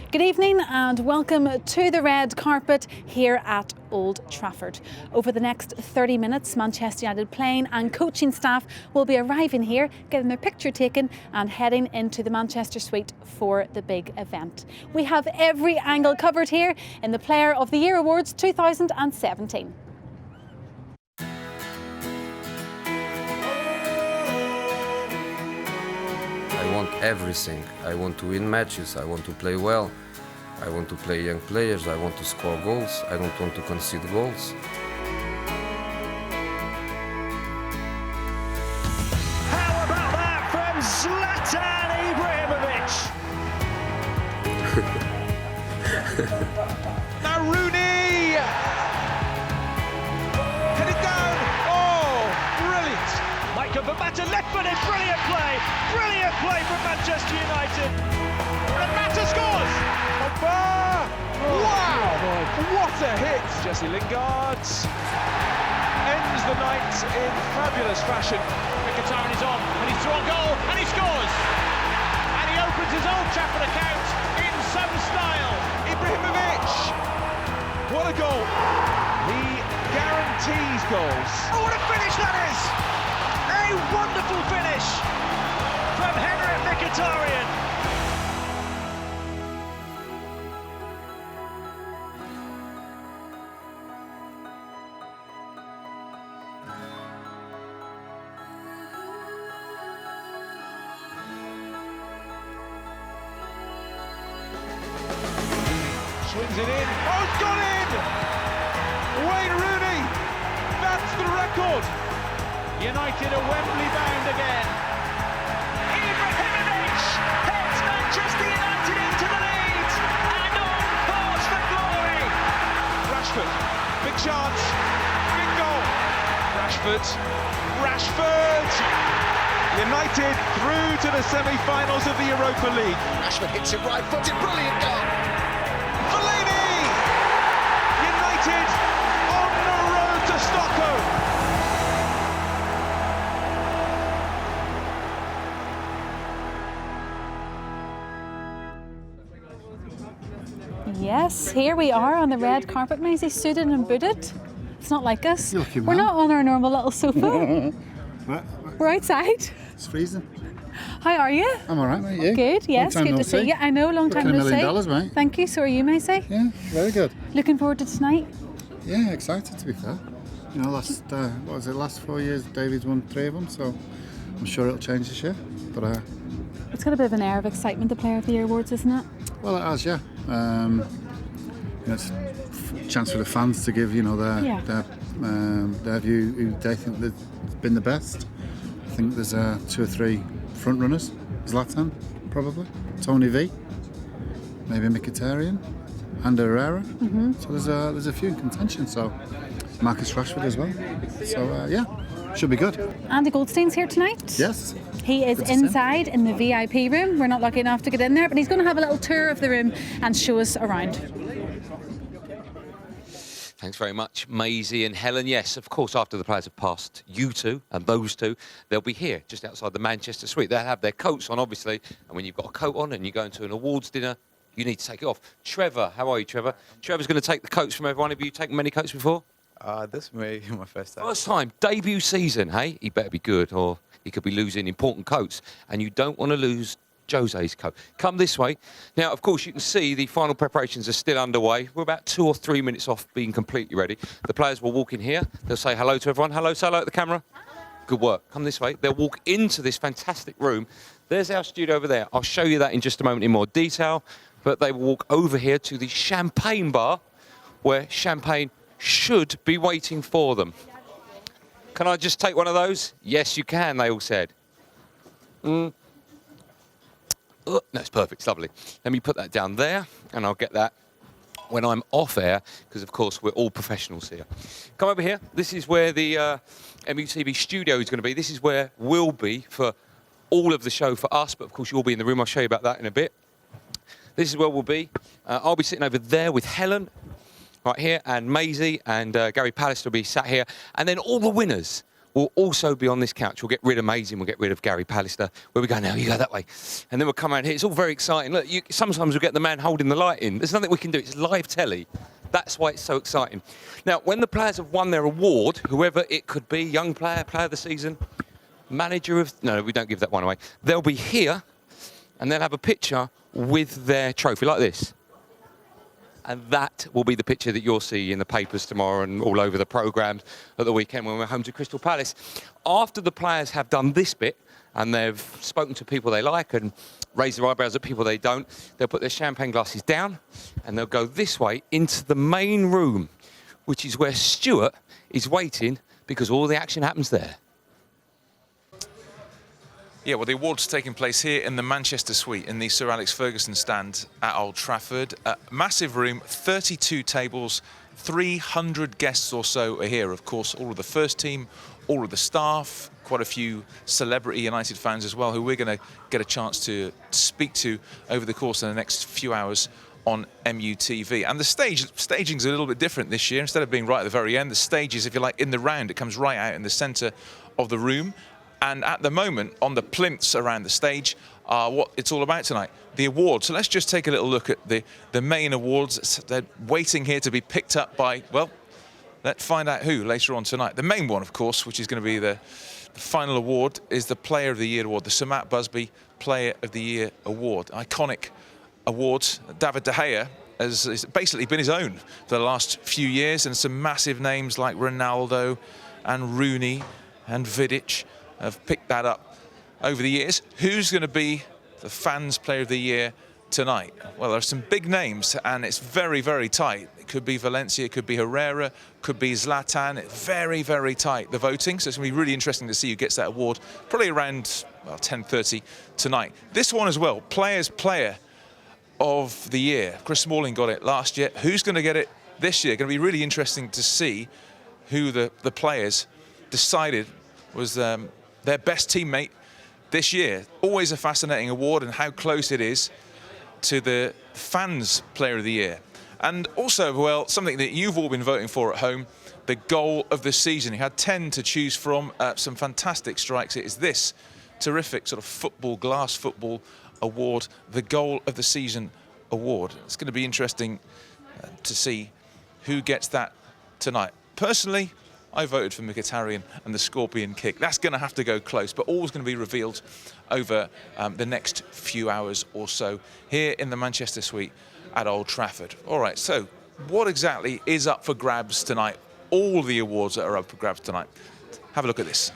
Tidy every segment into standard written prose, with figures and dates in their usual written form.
Good evening and welcome to the red carpet here at Old Trafford. Over the next 30 minutes, Manchester United playing and coaching staff will be arriving here, getting their picture taken and heading into the Manchester suite for the big event. We have every angle covered here in the Player of the Year Awards 2017. I want everything. I want to win matches, I want to play well, I want to play young players, I want to score goals, I don't want to concede goals. How about that from Zlatan Ibrahimovic? Now Rooney! Headed down! Oh, brilliant! Michael Vermatter left-footed, brilliant play! Brilliant play from Manchester United! And Mata scores! Wow! What a hit! Jesse Lingard ends the night in fabulous fashion. Mkhitaryan is on, and he's through on goal, and he scores! And he opens his Old Trafford account in some style. Ibrahimovic! What a goal! He guarantees goals. Oh, what a finish that is! A wonderful finish from Henrik Mkhitaryan. Swings it in. Oh, it's gone in! Wayne Rooney! That's the record! United are Wembley bound again. Ibrahimovic heads Manchester United into the lead and on course for glory. Rashford, big chance, big goal. Rashford! United through to the semi-finals of the Europa League. Rashford hits it right-footed, brilliant goal. Fellaini! United on the road to Stockholm. Yes, here we are on the red carpet, Maisie, suited and booted. It's not like us. Lucky We're man. not on our normal little sofa. We're outside. It's freezing. How are you? I'm all right, mate. You? Good, yes, Long time good no to see see. you. I know, long time Looking no $1 see. million, mate. Thank you, so are you, Maisie? Yeah, very good. Looking forward to tonight? Yeah, excited to be fair. You know, last 4 years, David's won 3 of them, so I'm sure it'll change this year. But It's got a bit of an air of excitement, the Player of the Year Awards, isn't it? well, it has, yeah. You know, it's a chance for the fans to give, you know, their view who they think has been the best. I think there's 2 or 3 front runners. Zlatan, probably. Tony V. Maybe Mkhitaryan. And Herrera. So there's a few in contention. So Marcus Rashford as well. So yeah, should be good. Andy Goldstein's here tonight. Yes. He is Good to see him. inside in the VIP room. We're not lucky enough to get in there, but he's going to have a little tour of the room and show us around. Thanks very much, Maisie and Helen. Yes, of course, after the players have passed you two and those two, they'll be here just outside the Manchester suite. They'll have their coats on, obviously, and when you've got a coat on and you go into an awards dinner, you need to take it off. Trevor, how are you, Trevor? Trevor's going to take the coats from everyone. Have you taken many coats before? This may be my first time. First time, debut season, hey? He better be good, or he could be losing important coats, and you don't want to lose Jose's coat. Come this way. Now, of course, you can see the final preparations are still underway. We're about 2 or 3 minutes off being completely ready. The players will walk in here. They'll say hello to everyone. Hello, say hello at the camera. Good work. Come this way. They'll walk into this fantastic room. There's our studio over there. I'll show you that in just a moment in more detail. But they will walk over here to the champagne bar, where champagne should be waiting for them. Can I just take one of those? Yes, you can, they all said. Oh, no, it's perfect, it's lovely. Let me put that down there, and I'll get that when I'm off air, because of course we're all professionals here. Come over here. This is where the MUTV studio is going to be. This is where we'll be for all of the show for us, but of course you'll be in the room. I'll show you about that in a bit. This is where we'll be. I'll be sitting over there with Helen, right here, and Maisie and Gary Pallister will be sat here. And then all the winners will also be on this couch. We'll get rid of Maisie, we'll get rid of Gary Pallister. Where we go now? You go that way. And then we'll come around here. It's all very exciting. Look, sometimes we'll get the man holding the light in. There's nothing we can do. It's live telly. That's why it's so exciting. Now, when the players have won their award, whoever it could be, young player, player of the season, manager of... No, we don't give that one away. They'll be here, and they'll have a picture with their trophy, like this. And that will be the picture that you'll see in the papers tomorrow and all over the programmes at the weekend when we're home to Crystal Palace. After the players have done this bit and they've spoken to people they like and raised their eyebrows at people they don't, they'll put their champagne glasses down and they'll go this way into the main room, which is where Stuart is waiting because all the action happens there. Yeah, well, the award's taking place here in the Manchester Suite in the Sir Alex Ferguson stand at Old Trafford. Massive room, 32 tables, 300 guests or so are here. Of course, all of the first team, all of the staff, quite a few celebrity United fans as well, who we're going to get a chance to speak to over the course of the next few hours on MUTV. And the staging's a little bit different this year. Instead of being right at the very end, the stage is, if you like, in the round. It comes right out in the centre of the room. And at the moment, on the plinths around the stage, are what it's all about tonight, the awards. So let's just take a little look at the main awards. They're waiting here to be picked up by, well, let's find out who later on tonight. The main one, of course, which is going to be the final award, is the Player of the Year award, the Sir Matt Busby Player of the Year award. Iconic awards. David De Gea has basically been his own for the last few years, and some massive names like Ronaldo and Rooney and Vidic have picked that up over the years. Who's going to be the fans' Player of the Year tonight? Well, there are some big names, and it's very, very tight. It could be Valencia, it could be Herrera, could be Zlatan. It's very, very tight, the voting. So it's going to be really interesting to see who gets that award, probably around, well, 10:30 tonight. This one as well, Players' Player of the Year. Chris Smalling got it last year. Who's going to get it this year? Going to be really interesting to see who the players decided was their best teammate this year. Always a fascinating award, and how close it is to the fans' Player of the Year. And also, well, something that you've all been voting for at home, the goal of the season. You had 10 to choose from, some fantastic strikes. It is this terrific sort of football, glass football award, the goal of the season award. It's going to be interesting to see who gets that tonight. Personally, I voted for Mkhitaryan and the Scorpion kick. That's going to have to go close, but all's going to be revealed over the next few hours or so here in the Manchester Suite at Old Trafford. All right, so what exactly is up for grabs tonight? All the awards that are up for grabs tonight. Have a look at this.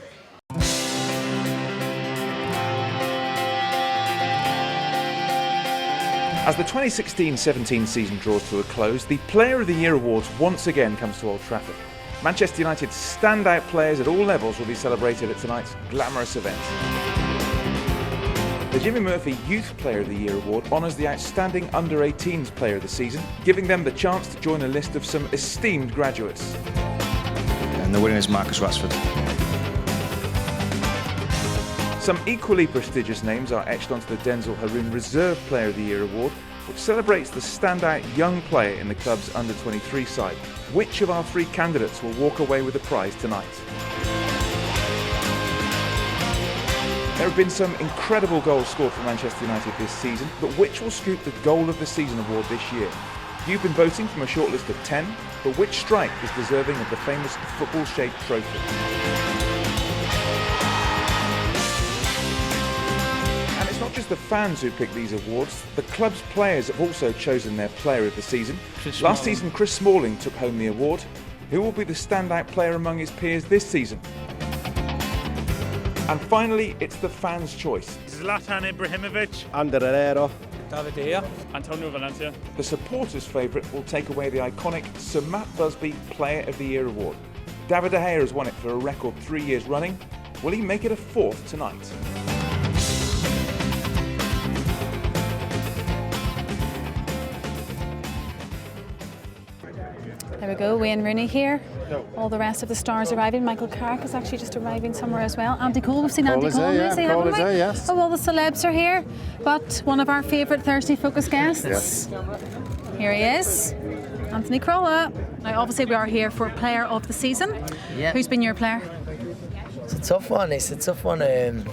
As the 2016-17 season draws to a close, the Player of the Year Awards once again comes to Old Trafford. Manchester United's standout players at all levels will be celebrated at tonight's glamorous event. The Jimmy Murphy Youth Player of the Year Award honours the outstanding under-18s player of the season, giving them the chance to join a list of some esteemed graduates. And the winner is Marcus Rashford. Some equally prestigious names are etched onto the Denzel Haroun Reserve Player of the Year Award, which celebrates the standout young player in the club's under-23 side. Which of our three candidates will walk away with the prize tonight? There have been some incredible goals scored for Manchester United this season, but which will scoop the Goal of the Season award this year? You've been voting from a shortlist of 10, but which strike is deserving of the famous football-shaped trophy? Not just the fans who pick these awards, the club's players have also chosen their Player of the Season. Last season, Chris Smalling took home the award. Who will be the standout player among his peers this season? And finally, it's the fans' choice. Zlatan Ibrahimovic, Ander Herrera, David De Gea, Antonio Valencia. The supporters' favourite will take away the iconic Sir Matt Busby Player of the Year award. David De Gea has won it for a record 3 years running. Will he make it a fourth tonight? There we go, Wayne Rooney here. All the rest of the stars arriving. Michael Carrick is actually just arriving somewhere as well. Andy Cole, we've seen Andy Cole, Yes. Oh, all the celebs are here. But one of our favourite Thursday Focus guests. Yes. Here he is, Anthony Crolla. Now, obviously, we are here for Player of the Season. Yeah. Who's been your player? It's a tough one.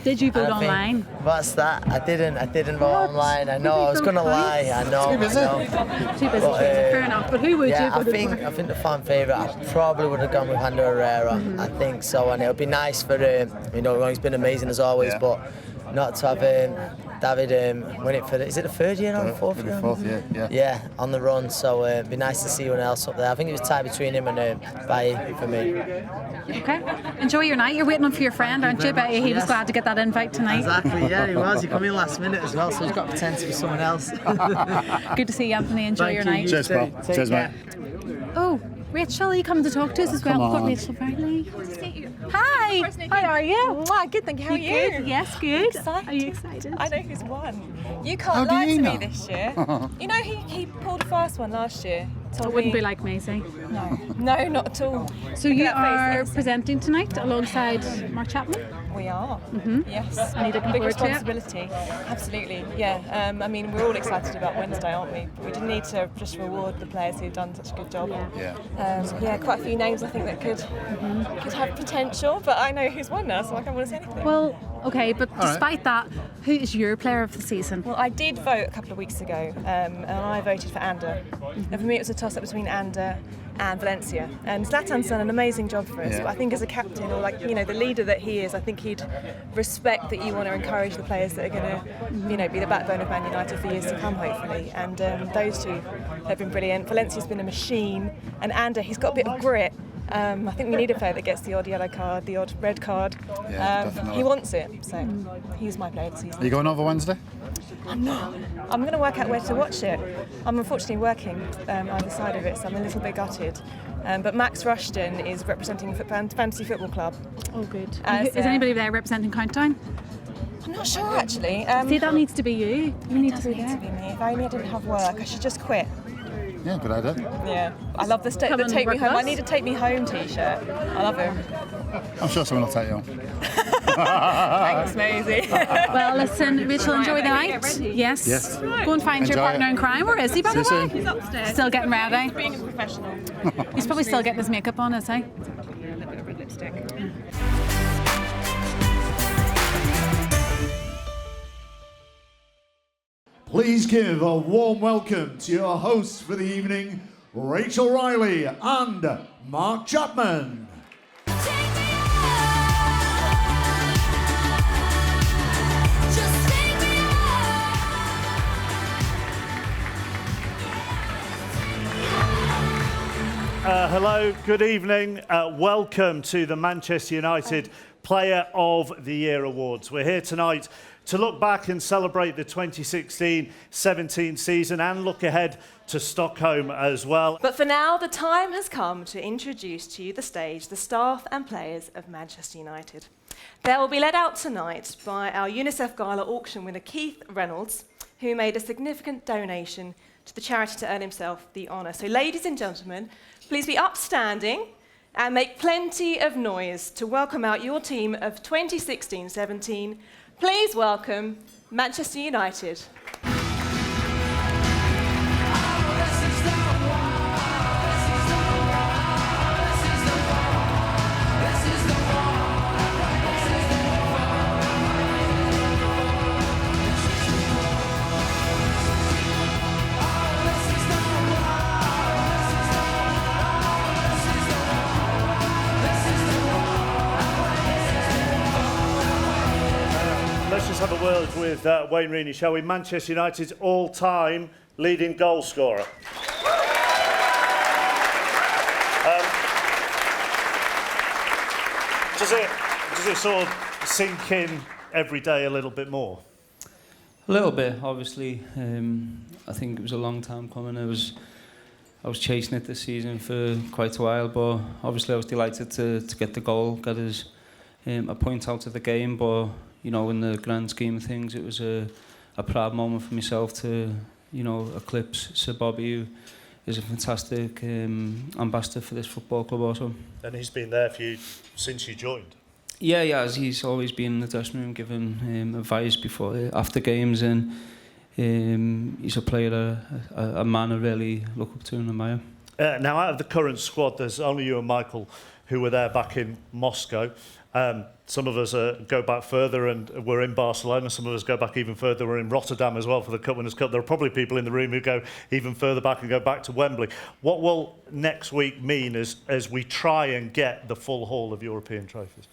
Did you vote online? What's that? I didn't vote online. I know. I was gonna lie. I know. Too busy. Fair enough. But who would you I vote think for? the fan favourite. I probably would have gone with Hando Herrera. I think so, and it would be nice for he's been amazing as always, but not to have David win it for is it the third year or the fourth year? Fourth year, yeah. Yeah, on the run. So it'd be nice to see anyone else up there. I think it was tied between him and Bailly for me. Okay. Enjoy your night. You're waiting for your friend, aren't you? Bet he was glad to get that invite tonight. Exactly. Yeah, he was. He come in last minute as well, so he's got to pretend to be someone else. Good to see you, Anthony. Enjoy your night. Cheers, pal. Cheers, mate. Oh, Rachel, are you coming to talk to us as well? We've got Rachel Farley. Hi. How are you? Good, thank you. How are you? Good. Yes, good. Excited. Are you excited? I know who's won. You can't lie to me this year. You know he pulled a fast one last year. It wouldn't be like Maisie. No, not at all. So you are presenting tonight alongside Mark Chapman? We are. Yes. And you looking big forward to it? responsibility. Absolutely. Yeah. I mean, we're all excited about Wednesday, aren't we? We did need to just reward the players who've done such a good job. Yeah. Quite a few names I think that could have potential, but I know who's won now, so I can't want to say anything. Well, okay, but despite that, who is your player of the season? Well, I did vote a couple of weeks ago, and I voted for Ander. And for me, it was a toss-up between Ander and Valencia. And Zlatan's done an amazing job for us, but I think as a captain, or the leader that he is, I think he'd respect that you want to encourage the players that are going to, be the backbone of Man United for years to come, hopefully. And those two have been brilliant. Valencia's been a machine, and Ander, he's got a bit of grit. I think we need a player that gets the odd yellow card, the odd red card. He wants it, so he's my player of the season. Are you going over Wednesday? I'm not. I'm going to work out where to watch it. I'm unfortunately working either side of it, so I'm a little bit gutted. But Max Rushton is representing Fantasy Football Club. Oh, good. Is anybody there representing Countdown? I'm not sure, actually. See, that needs to be you. You need to be there. To be me. If only I didn't have work, I should just quit. Yeah, good idea. Yeah, I love the Take Me Home. I need a Take Me Home t-shirt. I love him. I'm sure someone will take you on. Thanks, Maisie. Well, listen, Rachel, enjoy the night. Yes. Go and find your partner in crime. Where is he, by the way? He's upstairs. Still getting ready. Being a professional. He's probably still getting his makeup on, is he? Yeah, a little bit of red lipstick. Please give a warm welcome to your hosts for the evening, Rachel Riley and Mark Chapman. Hello, good evening. Welcome to the Manchester United Player of the Year Awards. We're here tonight to look back and celebrate the 2016-17 season and look ahead to Stockholm as well. But for now, the time has come to introduce to you the stage, the staff and players of Manchester United. They will be led out tonight by our UNICEF Gala auction winner Keith Reynolds, who made a significant donation to the charity to earn himself the honour. So ladies and gentlemen, please be upstanding and make plenty of noise to welcome out your team of 2016-17. Please welcome Manchester United. Let's just have a word with Wayne Rooney, shall we? Manchester United's all-time leading goal scorer. Does it sort of sink in every day a little bit more? A little bit, obviously. I think it was a long time coming. I was chasing it this season for quite a while, but obviously I was delighted to get the goal, get us a point out of the game. But you know, in the grand scheme of things, it was a proud moment for myself to, you know, eclipse Sir Bobby, who is a fantastic ambassador for this football club also. And he's been there for you since you joined? Yeah, he has. He's always been in the dressing room giving advice after games, and he's a player, a man I really look up to and admire. Now, out of the current squad, there's only you and Michael who were there back in Moscow. Some of us go back further and we're in Barcelona. Some of us go back even further. We're in Rotterdam as well for the Cup Winners' Cup. There are probably people in the room who go even further back and go back to Wembley. What will next week mean as we try and get the full haul of European trophies?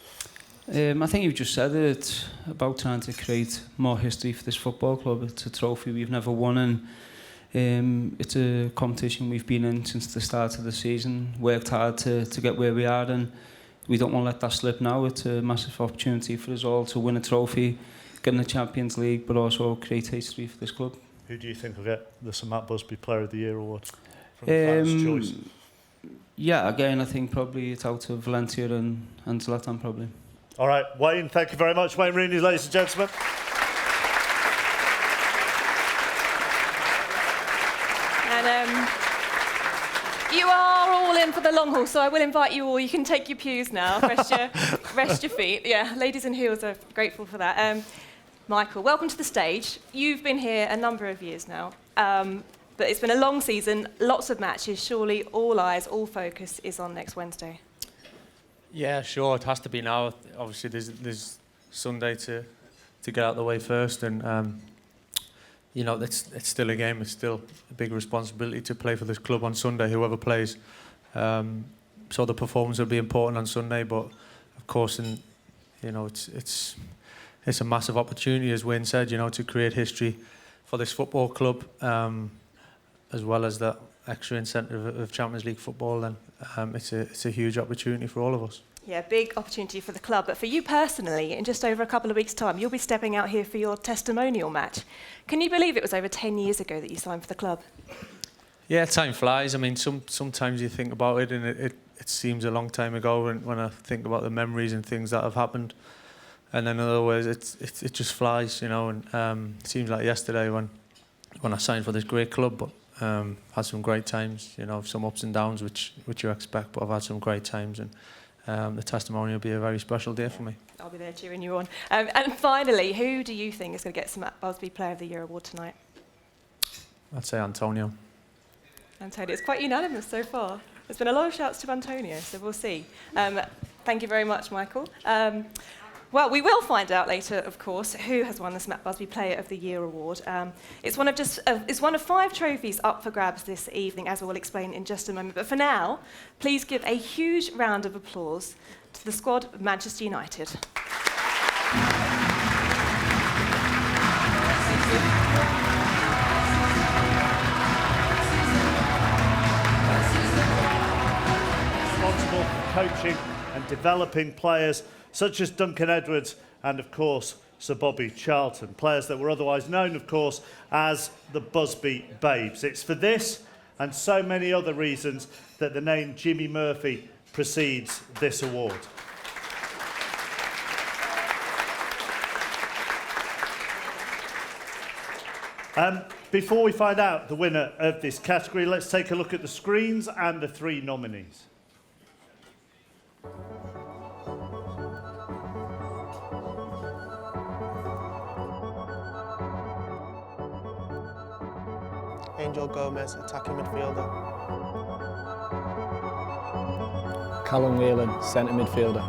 I think you've just said it. It's about trying to create more history for this football club. It's a trophy we've never won, and it's a competition we've been in since the start of the season. Worked hard to get where we are, and we don't want to let that slip now. It's a massive opportunity for us all to win a trophy, get in the Champions League, but also create history for this club. Who do you think will get the Sir Matt Busby Player of the Year award from the fans' choice? Yeah, again, I think probably it's out of Valencia and Zlatan probably. All right, Wayne, thank you very much. Wayne Rooney, ladies and gentlemen. And you are all in for the long haul, so I will invite you all. You can take your pews now, rest your feet. Yeah, ladies in heels are grateful for that. Michael, welcome to the stage. You've been here a number of years now, but it's been a long season, lots of matches. Surely all eyes, all focus is on next Wednesday. Yeah, sure, it has to be now. Obviously, there's Sunday to get out of the way first, and you know, it's still a game. It's still a big responsibility to play for this club on Sunday, whoever plays. So the performance will be important on Sunday, but of course, it's a massive opportunity, as Wayne said, you know, to create history for this football club, as well as that extra incentive of Champions League football. Then it's a huge opportunity for all of us. Yeah, big opportunity for the club. But for you personally, in just over a couple of weeks' time, you'll be stepping out here for your testimonial match. Can you believe it was over 10 years ago that you signed for the club? Yeah, time flies. I mean, sometimes you think about it and it seems a long time ago when I think about the memories and things that have happened. And then in other ways, it just flies, you know. And it seems like yesterday when I signed for this great club, but had some great times, you know, some ups and downs, which you expect, but I've had some great times, and the testimony will be a very special day for me. I'll be there cheering you on. And finally, who do you think is going to get Sir Matt Busby Player of the Year award tonight? I'd say Antonio. Antonio, it's quite unanimous so far. There's been a lot of shouts to Antonio, so we'll see. Thank you very much, Michael. Well, we will find out later, of course, who has won the Sir Matt Busby Player of the Year award. It's one of 5 trophies up for grabs this evening, as we'll explain in just a moment. But for now, please give a huge round of applause to the squad of Manchester United. Responsible for coaching and developing players such as Duncan Edwards and, of course, Sir Bobby Charlton, players that were otherwise known, of course, as the Busby Babes. It's for this and so many other reasons that the name Jimmy Murphy precedes this award. Before we find out the winner of this category, let's take a look at the screens and the 3 nominees. Angel Gomez, attacking midfielder. Callum Whelan, centre midfielder.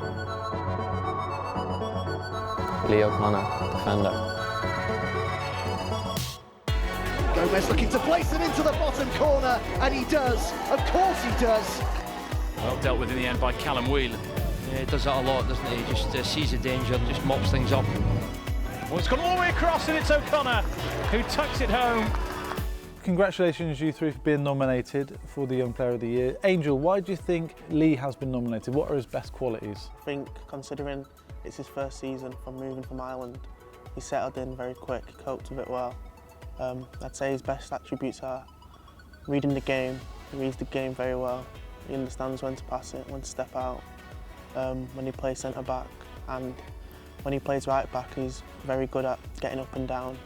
Leo Connor, defender. Gomez looking to place it into the bottom corner, and he does. Of course he does. Well dealt with in the end by Callum Whelan. Yeah, he does that a lot, doesn't he? He just sees the danger and just mops things up. Well, it's gone all the way across, and it's O'Connor who tucks it home. Congratulations, you 3, for being nominated for the Young Player of the Year. Angel, why do you think Lee has been nominated? What are his best qualities? I think, considering it's his first season from moving from Ireland, he settled in very quick, coped with it well. I'd say his best attributes are reading the game. He reads the game very well. He understands when to pass it, when to step out. When he plays centre-back, and when he plays right-back, he's very good at getting up and down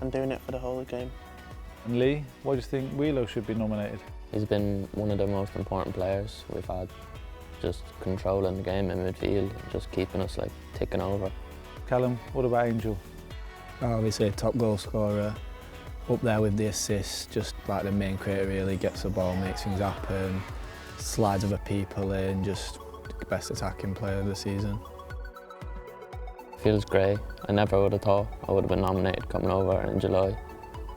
and doing it for the whole game. And Lee, why do you think Wheelo should be nominated? He's been one of the most important players we've had, just controlling the game in midfield, just keeping us ticking over. Callum, what about Angel? Obviously a top goal scorer, up there with the assists, just like the main creator really, gets the ball, makes things happen, slides other people in, just the best attacking player of the season. feels great. I never would have thought I would have been nominated coming over in July.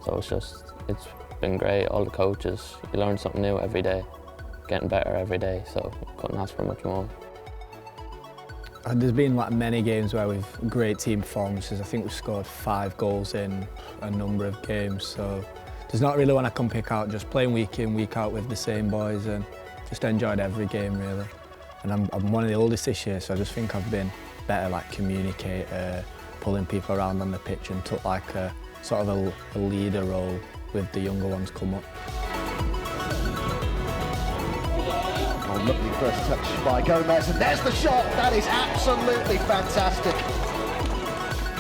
So it's been great. All the coaches, you learn something new every day, getting better every day, so couldn't ask for much more. There's been like many games where we've great team performances. I think we've scored 5 goals in a number of games, so there's not really one I can pick out. Just playing week in, week out with the same boys, and just enjoyed every game really. And I'm one of the oldest this year, so I just think I've been better like communicator, pulling people around on the pitch, and took like a sort of a leader role with the younger ones come up. Oh, lovely first touch by Gomez, and there's the shot. That is absolutely fantastic.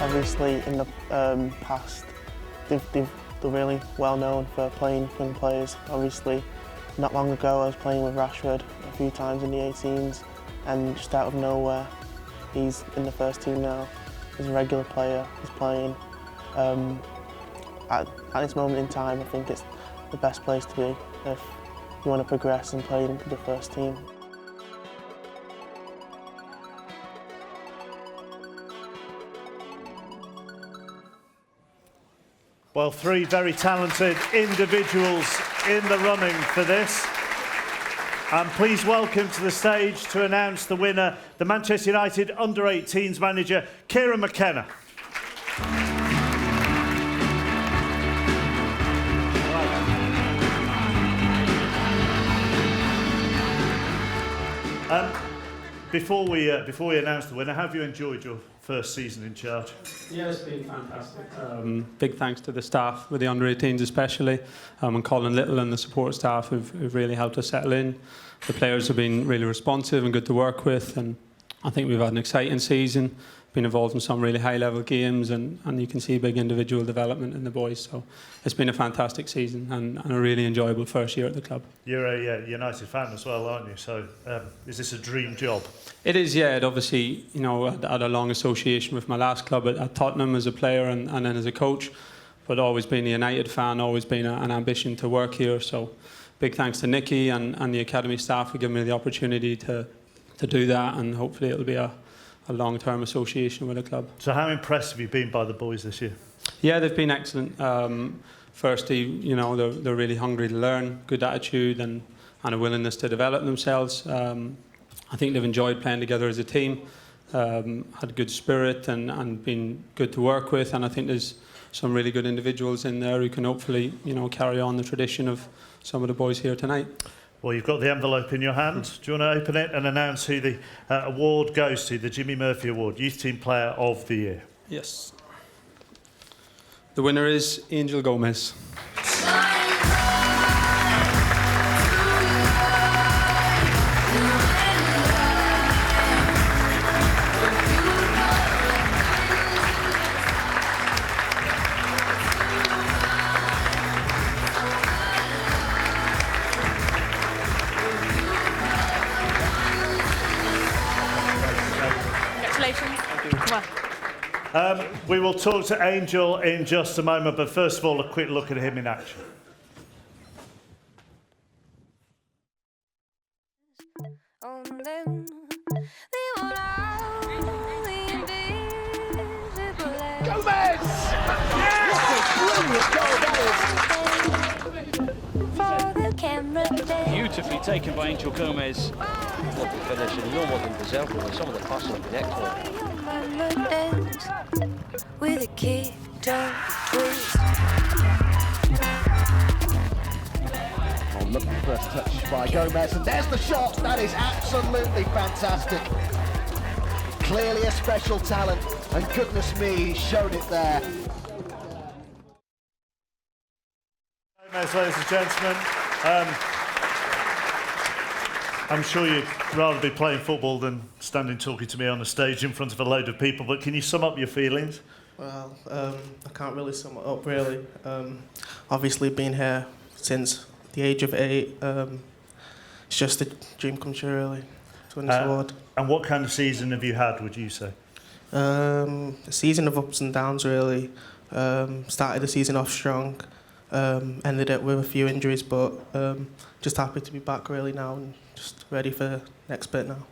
Obviously, in the past, they're really well known for playing young players. Obviously, not long ago I was playing with Rashford a few times in the 18s, and just out of nowhere, he's in the first team now. He's a regular player, he's playing. At this moment in time, I think it's the best place to be if you want to progress and play into the first team. Well, 3 very talented individuals in the running for this. And please welcome to the stage to announce the winner, the Manchester United Under-18s manager, Kieran McKenna. Before we announce the winner, have you enjoyed your first season in charge? Yeah, it's been fantastic. Big thanks to the staff, with the under-18s especially, and Colin Little and the support staff who've really helped us settle in. The players have been really responsive and good to work with, and I think we've had an exciting season. Been involved in some really high-level games, and you can see big individual development in the boys. So it's been a fantastic season and a really enjoyable first year at the club. You're a United fan as well, aren't you? So is this a dream job? It is, yeah. It obviously, you know, I had a long association with my last club at Tottenham as a player and then as a coach, but always been a United fan, always been an ambition to work here. So big thanks to Nicky and the academy staff for giving me the opportunity to do that, and hopefully it'll be a long-term association with the club. So how impressed have you been by the boys this year? Yeah, they've been excellent. Firstly, you know, they're really hungry to learn, good attitude and a willingness to develop themselves. I think they've enjoyed playing together as a team, had good spirit and been good to work with, and I think there's some really good individuals in there who can hopefully, you know, carry on the tradition of some of the boys here tonight. Well, you've got the envelope in your hand. Do you want to open it and announce who the award goes to, the Jimmy Murphy Award, Youth Team Player of the Year? Yes. The winner is Angel Gomez. We will talk to Angel in just a moment, but first of all, a quick look at him in action. Gomez! Yes! What a brilliant goal that is! Beautifully taken by Angel Gomez. Lovely finish, and no more than deserved with some of the passes have been excellent. With a key, don't twist. Oh, lovely first touch by Gomez, and there's the shot. That is absolutely fantastic. Clearly a special talent, and goodness me, he showed it there. Gomez, ladies and gentlemen. I'm sure you'd rather be playing football than standing talking to me on a stage in front of a load of people, but can you sum up your feelings? Well, I can't really sum it up, really. Obviously, being here since the age of 8, it's just a dream come true, really, to win this award. And what kind of season have you had, would you say? A season of ups and downs, really. Started the season off strong, ended it with a few injuries, but just happy to be back, really, now, and just ready for the next bit now.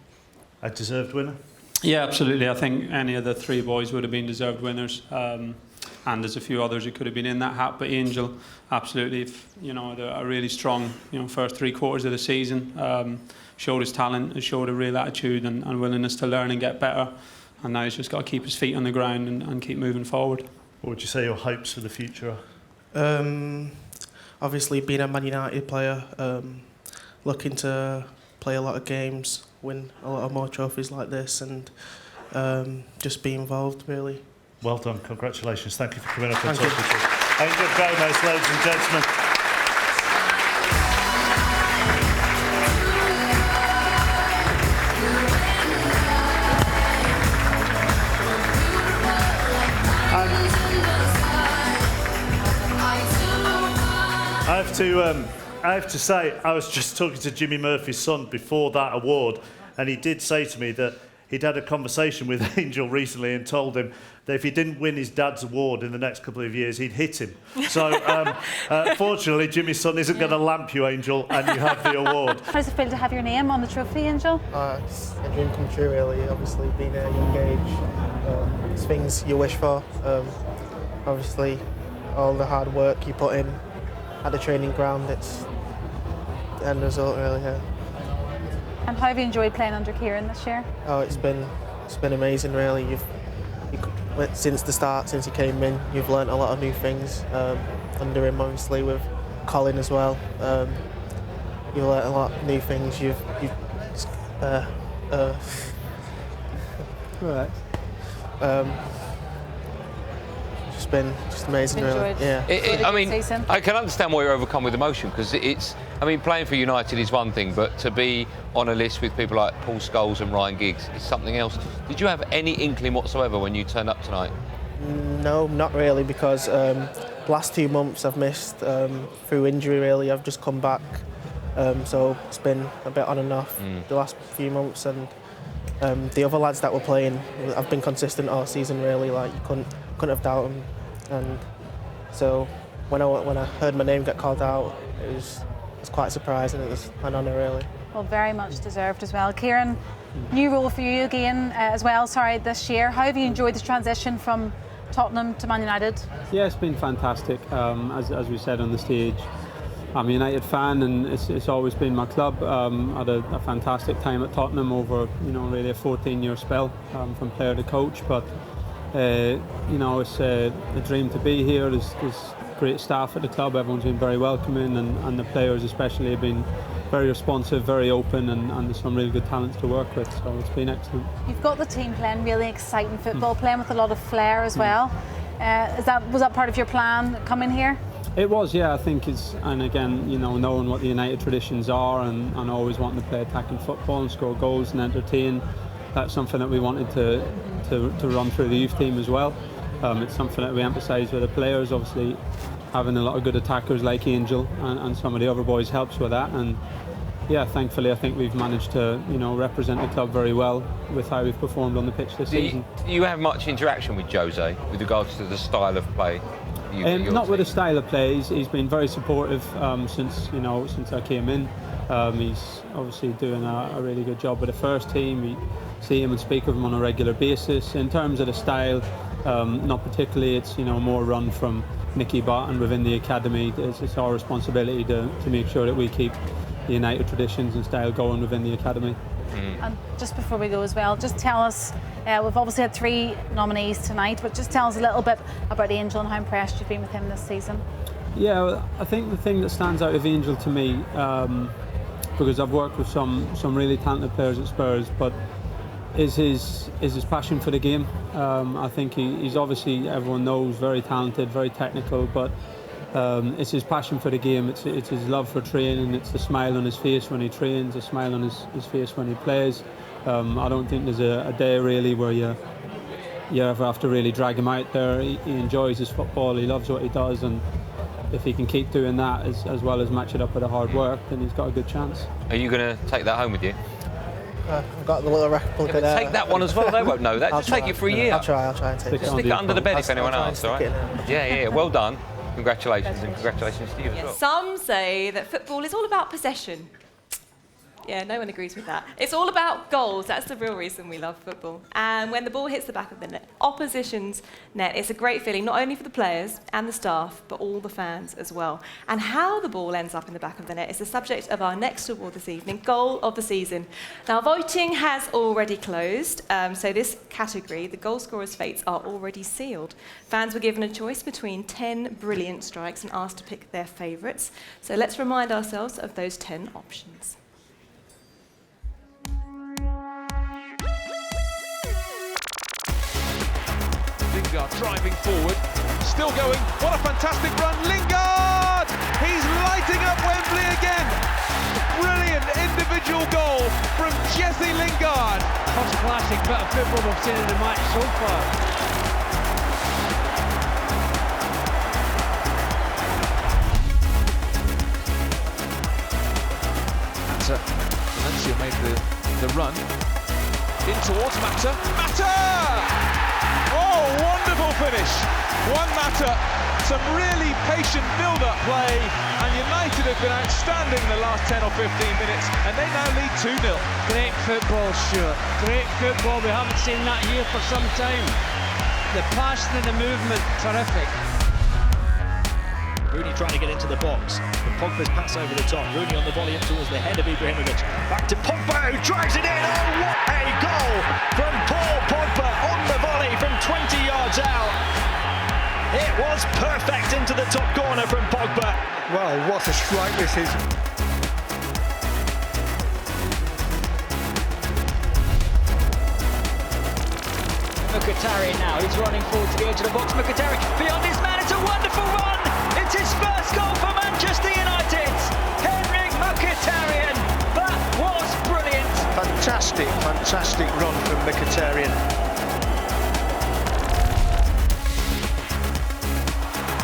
A deserved winner? Yeah, absolutely. I think any of the three boys would have been deserved winners. And there's a few others who could have been in that hat, but Angel, absolutely, a really strong, first 3 quarters of the season. Showed his talent, has showed a real attitude and willingness to learn and get better. And now he's just got to keep his feet on the ground and keep moving forward. What would you say your hopes for the future are? Obviously, being a Man United player, looking to play a lot of games, win a lot of more trophies like this, and just be involved, really. Well done, congratulations. Thank you for coming up and talking to us. Angel Gomez, ladies and gentlemen. I have to say, I was just talking to Jimmy Murphy's son before that award, and he did say to me that he'd had a conversation with Angel recently and told him that if he didn't win his dad's award in the next couple of years, he'd hit him. So, fortunately, Jimmy's son isn't going to lamp you, Angel, and you have the award. How does it feel to have your name on the trophy, Angel? It's a dream come true, really. Obviously, being at a young age, it's things you wish for. Obviously, all the hard work you put in at the training ground, it's the end result, really. Yeah. And how have you enjoyed playing under Kieran this year? Oh, it's been amazing, really. Since the start, since he came in, you've learnt a lot of new things under him, obviously with Colin as well. You've learnt a lot of new things. It's been just amazing, really. Yeah. I mean, I can understand why you're overcome with emotion, because playing for United is one thing, but to be on a list with people like Paul Scholes and Ryan Giggs is something else. Did you have any inkling whatsoever when you turned up tonight? No, not really, because last 2 months I've missed through injury, really. I've just come back, so it's been a bit on and off the last few months, and the other lads that were playing, I've been consistent all season, really. Like, you couldn't have doubted them, and so when I heard my name get called out, it was quite surprising. It was an honour, really. Well, very much deserved as well. Kieran, new role for you again as well, this year. How have you enjoyed the transition from Tottenham to Man United? Yeah, it's been fantastic. As we said on the stage, I'm a United fan, and it's always been my club. I had a fantastic time at Tottenham over, really a 14-year spell from player to coach. But it's a dream to be here. There's great staff at the club. Everyone's been very welcoming, and the players especially have been very responsive, very open, and there's some really good talents to work with. So it's been excellent. You've got the team playing really exciting football, playing with a lot of flair as well. Was that part of your plan coming here? It was, yeah. I think and again, knowing what the United traditions are, and always wanting to play attacking football and score goals and entertain, that's something that we wanted to run through the youth team as well. It's something that we emphasise with the players. Obviously, having a lot of good attackers like Angel and some of the other boys helps with that. And yeah, thankfully, I think we've managed to represent the club very well with how we've performed on the pitch this season. Do you have much interaction with Jose with regards to the style of play? Not with the style of play. He's been very supportive since I came in. He's obviously doing a really good job with the first team. We see him and speak with him on a regular basis. In terms of the style, not particularly. It's more run from Nicky Barton within the academy. It's our responsibility to make sure that we keep the United traditions and style going within the academy. And just before we go as well, just tell us, we've obviously had 3 nominees tonight, but just tell us a little bit about Angel and how impressed you've been with him this season. Yeah, well, I think the thing that stands out of Angel to me, because I've worked with some really talented players at Spurs, but is his passion for the game. I think he's obviously, everyone knows, very talented, very technical, but it's his passion for the game. It's his love for training. It's the smile on his face when he trains, a smile on his face when he plays. I don't think there's a day really where you ever have to really drag him out there. He enjoys his football. He loves what he does, and if he can keep doing that as well as match it up with the hard work, then he's got a good chance. Are you going to take that home with you? I've got the little replica there. Take that one as well. They won't know that. Just take it for a year. I'll try and take it. Just stick it under the bed if anyone asks, all right? Yeah. Well done. Congratulations, and congratulations to you as well. Some say that football is all about possession. Yeah, no one agrees with that. It's all about goals. That's the real reason we love football. And when the ball hits the back of the net, opposition's net, it's a great feeling, not only for the players and the staff, but all the fans as well. And how the ball ends up in the back of the net is the subject of our next award this evening, Goal of the Season. Now, voting has already closed, so this category, the goal scorer's fates are already sealed. Fans were given a choice between 10 brilliant strikes and asked to pick their favourites. So let's remind ourselves of those 10 options. Lingard driving forward, still going, what a fantastic run, Lingard! He's lighting up Wembley again! Brilliant individual goal from Jesse Lingard! First classic bit of football we've seen in the match so far. Valencia made the run, in towards Mata! Oh, wonderful finish. Juan Mata, some really patient build-up play, and United have been outstanding in the last 10 or 15 minutes, and they now lead 2-0. Great football, Stuart. Great football. We haven't seen that here for some time. The passing and the movement, terrific. Rooney trying to get into the box. And Pogba's pass over the top. Rooney on the volley up towards the head of Ibrahimovic. Back to Pogba, who drives it in. Oh, what a goal from Paul Pogba on the volley from 20 yards out. It was perfect into the top corner from Pogba. Well, what a strike this is. Mkhitaryan now, he's running forward to the edge of the box. Mkhitaryan beyond his man, it's a wonderful run! It's his first goal for Manchester United! Henrik Mkhitaryan, that was brilliant! Fantastic run from Mkhitaryan.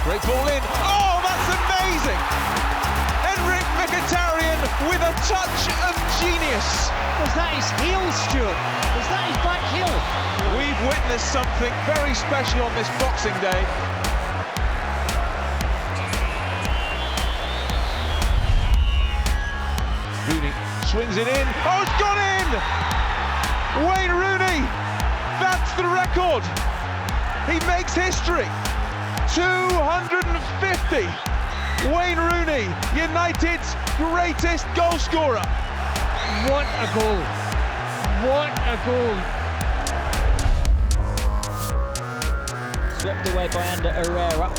Great ball in, oh, that's amazing! Henrik Mkhitaryan with a touch of genius. Was that his heel, Stuart? Was that his back heel? We've witnessed something very special on this Boxing Day. Rooney swings it in. Oh, it's gone in! Wayne Rooney, that's the record. He makes history. 250. Wayne Rooney, United's greatest goal scorer. What a goal. What a goal. Swept away by Ander Herrera.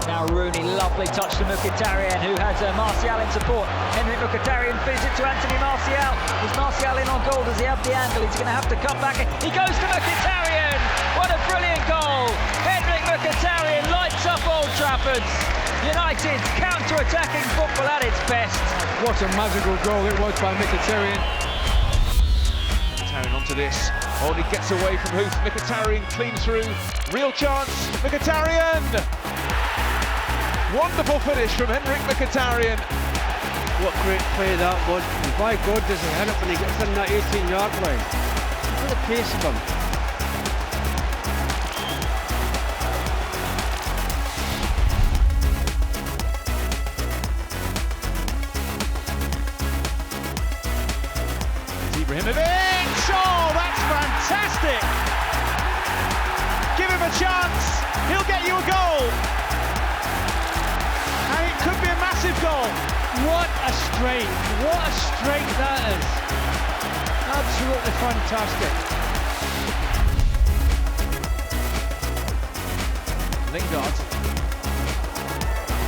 Now Rooney, lovely touch to Mkhitaryan, who has Martial in support. Henrik Mkhitaryan finishes it to Anthony Martial. Is Martial in on goal? Does he have the angle? He's going to have to come back. He goes to Mkhitaryan. What a brilliant goal. Henrik Mkhitaryan lights up Old Trafford. United counter-attacking football at its best. What a magical goal it was by Mkhitaryan. Mkhitaryan onto this. Oh, he gets away from Huth. Mkhitaryan clean through. Real chance. Mkhitaryan! Wonderful finish from Henrik Mkhitaryan. What great play that was. And by God, does he hit it when he gets in that 18-yard line. Look at the pace of him. Ibrahimovic! Oh, that's fantastic! Give him a chance. He'll get you a goal. And it could be a massive goal. What a strike. What a strike that is. Absolutely fantastic. Lingard.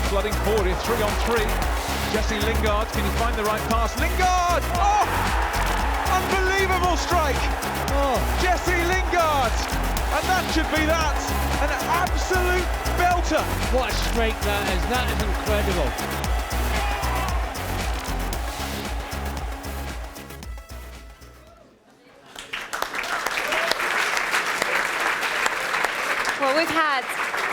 Flooding forward here, 3-on-3. Jesse Lingard, can he find the right pass? Lingard! Oh! Unbelievable strike! Oh, Jesse Lingard! And that should be that! An absolute belter! What a strike that is. That is incredible. Well, we've had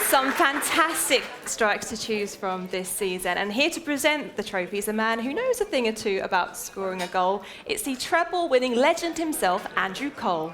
some fantastic strikes to choose from this season, and here to present the trophy is a man who knows a thing or two about scoring a goal. It's the treble-winning legend himself, Andrew Cole.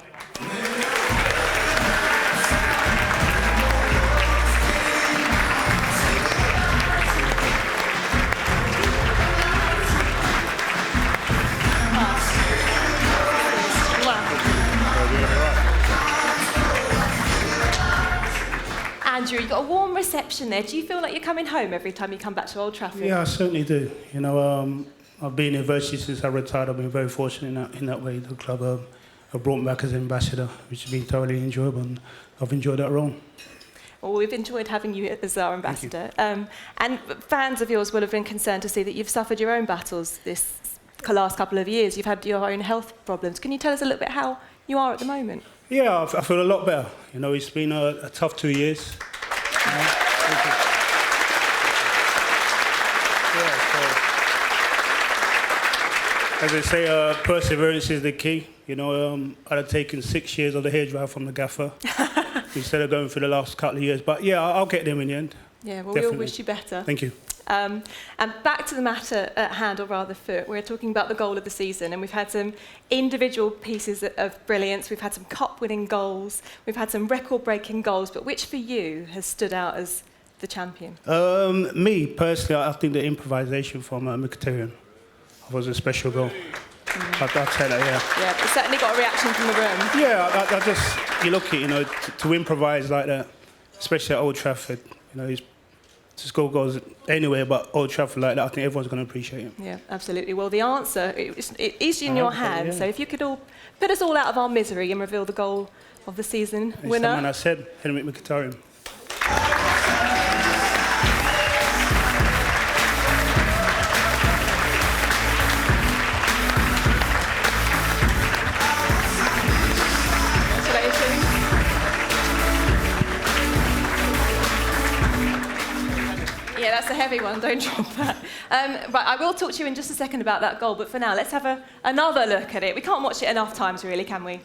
reception there? Do you feel like you're coming home every time you come back to Old Trafford? Yeah, I certainly do. You know, I've been here virtually since I retired. I've been very fortunate in that way. The club have brought me back as ambassador, which has been thoroughly enjoyable, and I've enjoyed that role. Well, we've enjoyed having you as our ambassador. And fans of yours will have been concerned to see that you've suffered your own battles this last couple of years. You've had your own health problems. Can you tell us a little bit how you are at the moment? Yeah, I feel a lot better. You know, it's been a tough 2 years. As they say, perseverance is the key. You know, I'd have taken 6 years of the hairdryer from the gaffer instead of going through the last couple of years. But yeah, I'll get them in the end. Yeah, well, Definitely. we all wish you better. Thank you. And back to the matter at hand, or rather foot, we're talking about the goal of the season, and we've had some individual pieces of brilliance, we've had some cup-winning goals, we've had some record-breaking goals, but which for you has stood out as the champion? Me, personally, I think the improvisation from Mkhitaryan was a special goal. I'll tell that, yeah. Yeah, it's certainly got a reaction from the room. Yeah, I just, you look at, you know, to improvise like that, especially at Old Trafford, you know, to score goals anywhere but Old Trafford like that, I think everyone's going to appreciate it. Yeah, absolutely. Well, the answer it is in your hands. So if you could all put us all out of our misery and reveal the goal of the season It's winner. the man I said, Henrik Mkhitaryan. Yeah, that's a heavy one, don't drop that. Right, I will talk to you in just a second about that goal, but for now, let's have another look at it. We can't watch it enough times, really, can we?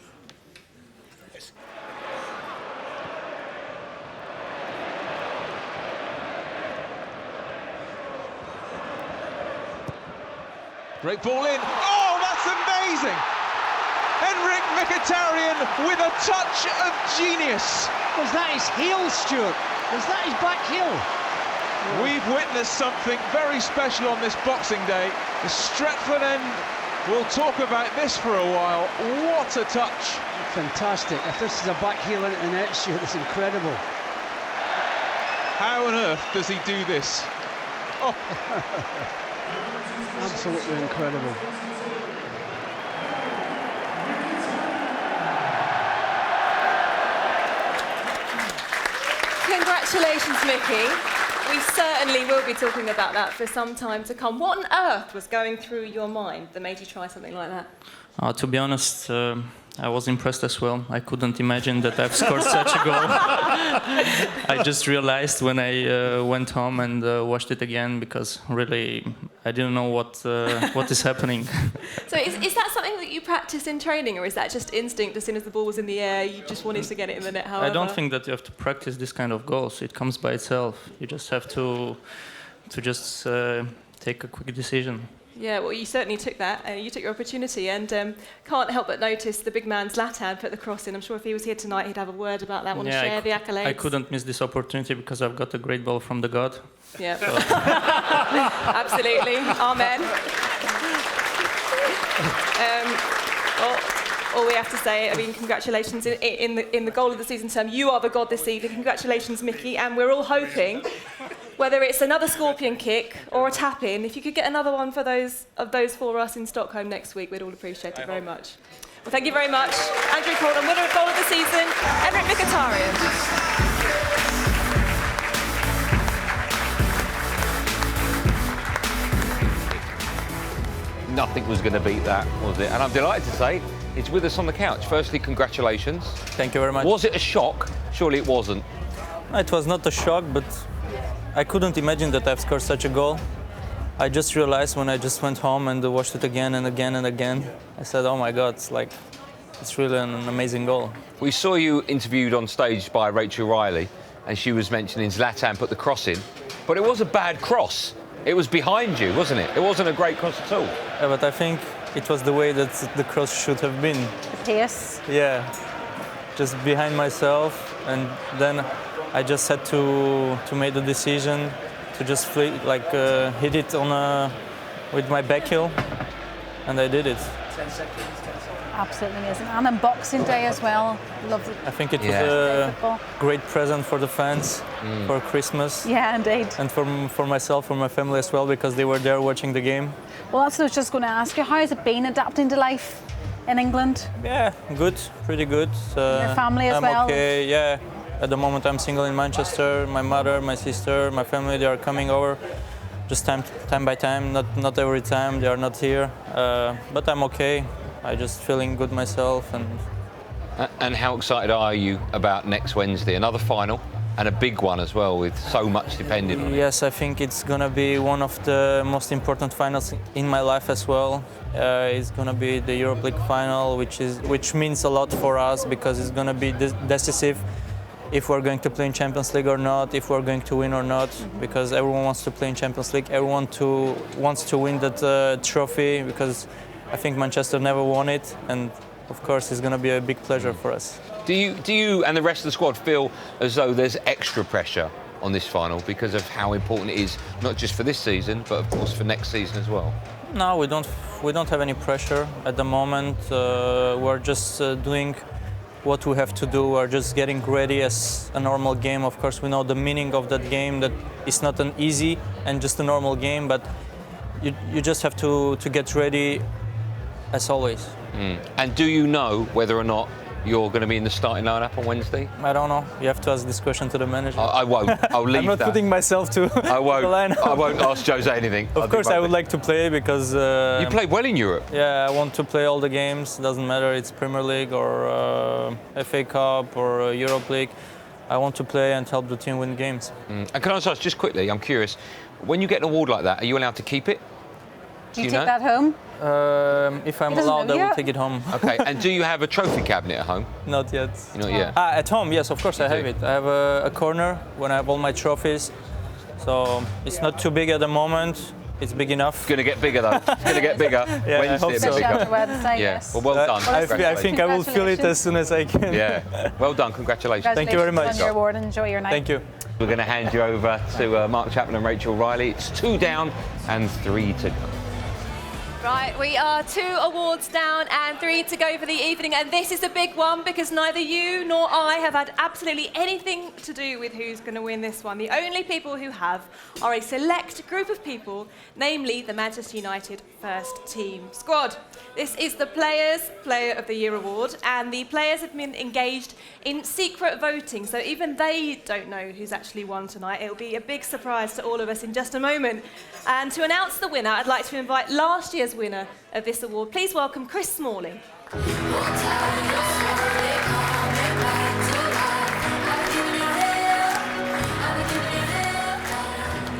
Great ball in. Oh, that's amazing! Henrik Mkhitaryan with a touch of genius. Was that his heel, Stuart? Was that his back heel? We've witnessed something very special on this Boxing Day. The Stretford end will talk about this for a while. What a touch. Fantastic. If this is a back heel into the net, Stuart, it's incredible. How on earth does he do this? Oh. Absolutely incredible. Congratulations, Mickey. We certainly will be talking about that for some time to come. What on earth was going through your mind that made you try something like that? To be honest, I was impressed as well. I couldn't imagine that I've scored such a goal. I just realized when I went home and watched it again, because really I didn't know what is happening. So is that something that you practice in training, or is that just instinct? As soon as the ball was in the air, you just wanted to get it in the net, however? I don't think that you have to practice this kind of goals. It comes by itself. You just have to just take a quick decision. Yeah, well, you certainly took that. You took your opportunity, and can't help but notice the big man Zlatan put the cross in. I'm sure if he was here tonight, he'd have a word about that. Want to share the accolades? I couldn't miss this opportunity because I've got a great ball from the God. Yeah, absolutely. Amen. All we have to say, I mean, congratulations in the goal of the season term. You are the God this evening. Congratulations, Mickey. And we're all hoping, whether it's another scorpion kick or a tap-in, if you could get another one for those for us in Stockholm next week, we'd all appreciate it very much. Well, thank you very much. Andrew Colton, winner of goal of the season, Henrik Mkhitaryan. Nothing was going to beat that, was it? And I'm delighted to say it's with us on the couch. Firstly, congratulations. Thank you very much. Was it a shock? Surely it wasn't. It was not a shock, but I couldn't imagine that I've scored such a goal. I just realized when I just went home and watched it again and again and again, I said, oh my God, it's really an amazing goal. We saw you interviewed on stage by Rachel Riley, and she was mentioning Zlatan put the cross in, but it was a bad cross. It was behind you, wasn't it? It wasn't a great cross at all. Yeah, but I think it was the way that the cross should have been. The pace. Yeah, just behind myself, and then I just had to make the decision to just hit it on with my back heel, and I did it. 10 seconds. Absolutely amazing. And on Boxing Day as well. Loved it. I think it was a great present for the fans for Christmas. Yeah, indeed. And for myself, for my family as well, because they were there watching the game. Well, that's what I was just going to ask you. How has it been adapting to life in England? Yeah, good, pretty good. Your family as well? I'm okay, yeah. At the moment I'm single in Manchester. My mother, my sister, my family, they are coming over. Just time by time, not every time, they are not here. But I'm okay. I just feeling good myself. And how excited are you about next Wednesday? Another final and a big one as well, with so much depending on it. Yes, I think it's gonna be one of the most important finals in my life as well. It's gonna be the Europa League final, which means a lot for us because it's gonna be decisive if we're going to play in Champions League or not, if we're going to win or not, because everyone wants to play in Champions League. Everyone wants to win that trophy because I think Manchester never won it, and of course it's going to be a big pleasure for us. Do you and the rest of the squad feel as though there's extra pressure on this final because of how important it is, not just for this season, but of course for next season as well? No, we don't have any pressure at the moment. We're just doing what we have to do. We're just getting ready as a normal game. Of course, we know the meaning of that game, that it's not an easy and just a normal game, but you just have to get ready as always. And do you know whether or not you're going to be in the starting lineup on Wednesday? I don't know. You have to ask this question to the manager. I won't. I'll leave I'm not that. putting myself to I won't. the lineup. I won't ask Jose anything. Of course, I would like to play because you played well in Europe. Yeah, I want to play all the games. Doesn't matter it's Premier League or FA Cup or Europa League. I want to play and help the team win games. And can I ask just quickly? I'm curious. When you get an award like that, are you allowed to keep it? Do you take that home? If I'm allowed, I will take it home. Okay, and do you have a trophy cabinet at home? Not yet. Not yet? At home, yes, of course I have it. I have a corner when I have all my trophies. So it's not too big at the moment. It's big enough. It's going to get bigger though. It's going to get bigger. Yeah, Wednesday, I hope so. bigger. Yeah. Well, well done. I think I will feel it as soon as I can. Yeah. Well done. Congratulations. Thank you very much. On your award. Enjoy your night. Thank you. We're going to hand you over to Mark Chapman and Rachel Riley. It's 2 down and 3 to go. Right, we are 2 awards down and 3 to go for the evening, and this is a big one because neither you nor I have had absolutely anything to do with who's going to win this one. The only people who have are a select group of people, namely the Manchester United first team squad. This is the Players' Player of the Year award, and the players have been engaged in secret voting, so even they don't know who's actually won tonight. It'll be a big surprise to all of us in just a moment. And to announce the winner, I'd like to invite last year's winner of this award. Please welcome Chris Smalling.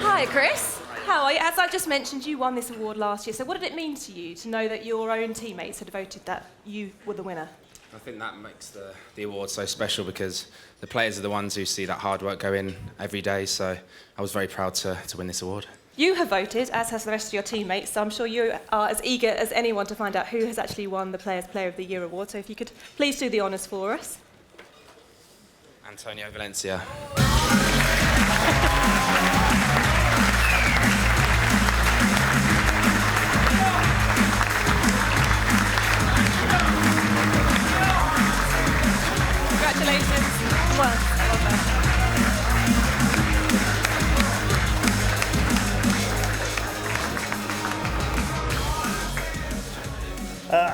Hi, Chris. How are you? As I just mentioned, you won this award last year, so what did it mean to you to know that your own teammates had voted that you were the winner? I think that makes the award so special because the players are the ones who see that hard work go in every day, so I was very proud to win this award. You have voted, as has the rest of your teammates, so I'm sure you are as eager as anyone to find out who has actually won the Players' Player of the Year award, so if you could please do the honours for us. Antonio Valencia. Congratulations. Well done.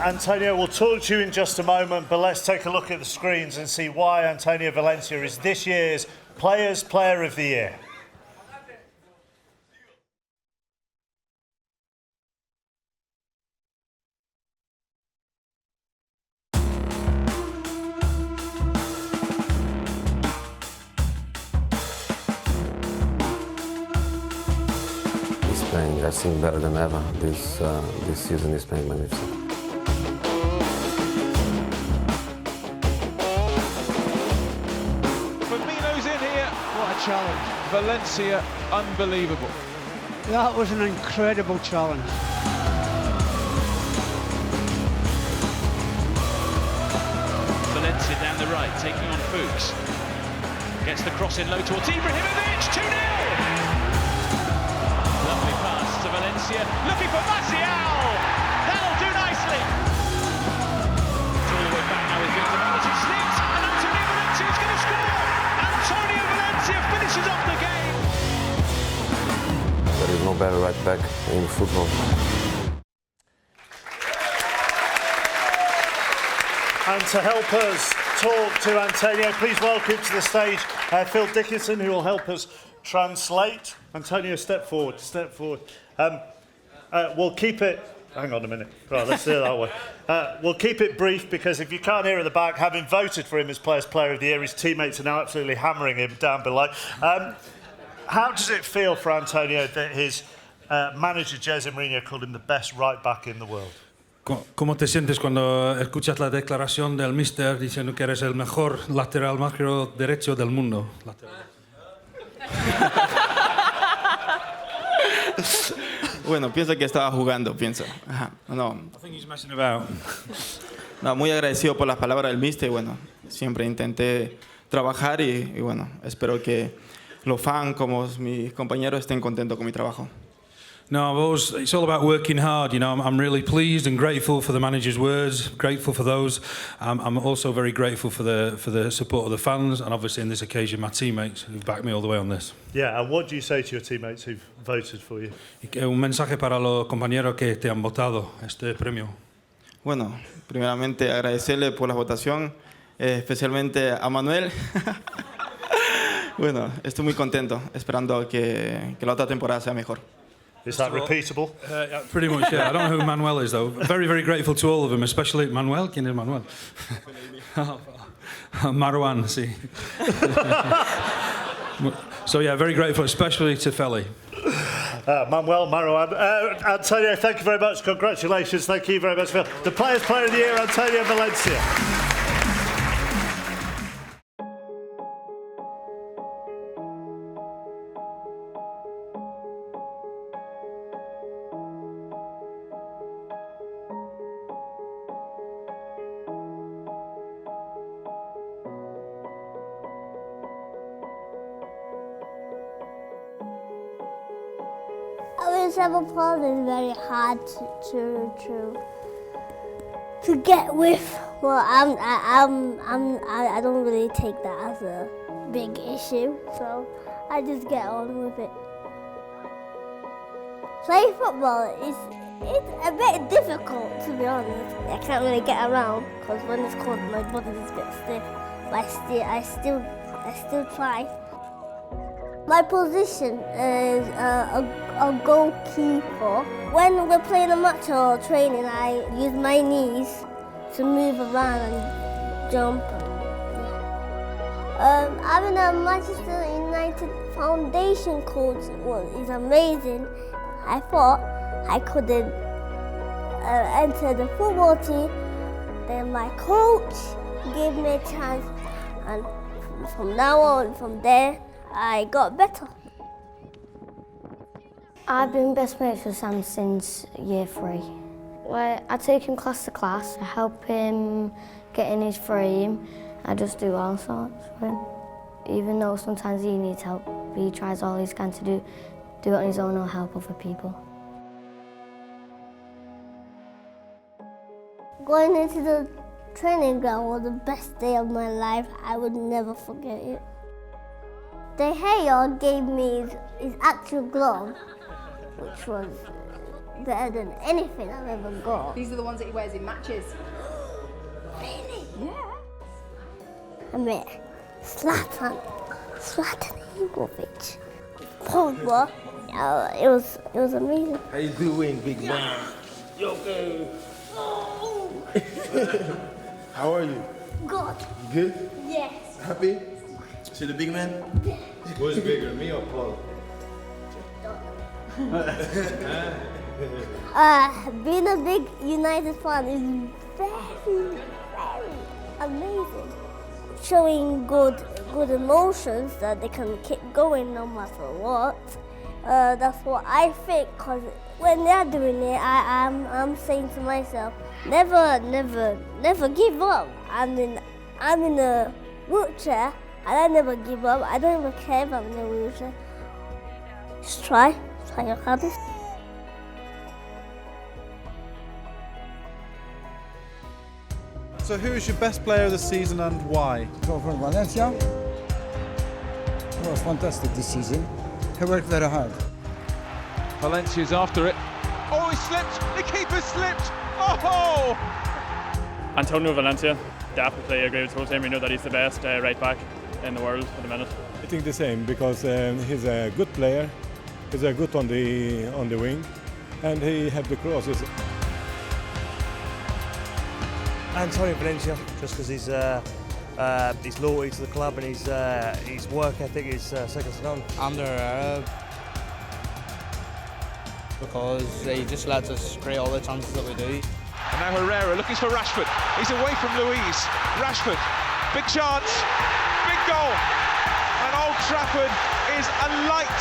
Antonio, we'll talk to you in just a moment, but let's take a look at the screens and see why Antonio Valencia is this year's Players' Player of the Year. He's playing, I think, better than ever. This season he's playing magnificent. Firmino's in here. What a challenge. Valencia, unbelievable. That was an incredible challenge. Valencia down the right, taking on Fuchs. Gets the cross in low towards Ibrahimovic, 2-0! Lovely pass to Valencia, looking for Martial! That'll do nicely! better right back in football. And to help us talk to Antonio, please welcome to the stage Phil Dickinson, who will help us translate. Antonio, step forward, step forward. We'll keep it... Hang on a minute. Right, let's do it that way. We'll keep it brief because if you can't hear at the back, having voted for him as Players Player of the Year, his teammates are now absolutely hammering him down below. How does it feel for Antonio that his manager, Jose Mourinho, called him the best right back in the world? ¿Cómo te sientes cuando escuchas la declaración del míster diciendo que eres el mejor lateral macro derecho del mundo? Bueno, pienso que estaba jugando, pienso. Ajá. No. I think he's messing about. No, muy agradecido por las palabras del míster y bueno, siempre intenté trabajar y bueno, espero que los fans como mis compañeros estén contentos con mi trabajo. No, it's all about working hard. You know, I'm really pleased and grateful for the manager's words. Grateful for those. I'm also very grateful for the support of the fans, and obviously, in this occasion, my teammates who've backed me all the way on this. Yeah, and what do you say to your teammates who've voted for you? Un mensaje para los compañeros que te han votado este premio. Bueno, primeramente agradecerle por la votación, especialmente a Manuel. Bueno, estoy muy contento, esperando que la otra temporada sea mejor. Is that repeatable? Yeah, pretty much, yeah. I don't know who Manuel is, though. Very, very grateful to all of them, especially Manuel. ¿Quién es Manuel? Marwan, sí. So, yeah, very grateful, especially to Feli. Manuel, Marwan. Antonio, thank you very much. Congratulations. Thank you very much, Phil. The Players Player of the Year, Antonio Valencia. Cerebral palsy is very hard to get with. Well, I don't really take that as a big issue, so I just get on with it. Playing football is a bit difficult, to be honest. I can't really get around because when it's cold, my body is a bit stiff. But I still try. My position is a goalkeeper. When we're playing a match or training, I use my knees to move around and jump. Having a Manchester United Foundation coach is amazing. I thought I couldn't enter the football team. Then my coach gave me a chance, and from now on, from there, I got better. I've been best mates with Sam since year 3. Well, I take him class to class, I help him get in his frame, I just do all sorts for him. Even though sometimes he needs help, he tries all he can to do it on his own or help other people. Going into the training ground was the best day of my life. I would never forget it. De Gea gave me his actual glove, which was better than anything I've ever got. These are the ones that he wears in matches. Really? Yeah. I met Zlatan Ibrahimovic, Pogba. It was amazing. How you doing, big man? Yo, how are you? Good. Good? Yes. Happy? See the big man? Yeah. Who's bigger, me or Paul? Being a big United fan is very, very amazing. Showing good emotions that they can keep going no matter what. That's what I think, because when they're doing it, I'm saying to myself, never give up. I'm in a wheelchair, and I never give up. I don't even care if I'm in a wheelchair. Just try your hardest. So who is your best player of the season and why? Go from Valencia. It was fantastic this season. He worked very hard. Valencia's after it. Oh, he slipped! The keeper slipped! Oh! Antonio Valencia, definitely play a great team. We know that he's the best right back in the world at the minute. I think the same because he's a good player. He's a good on the wing, and he have the crosses. Antonio Valencia, just because he's loyalty to the club and his work ethic is second to none. Ander Herrera, because he just lets us create all the chances that we do. And now Herrera looking for Rashford. He's away from Louise. Rashford, big chance, big goal. And Old Trafford is alight.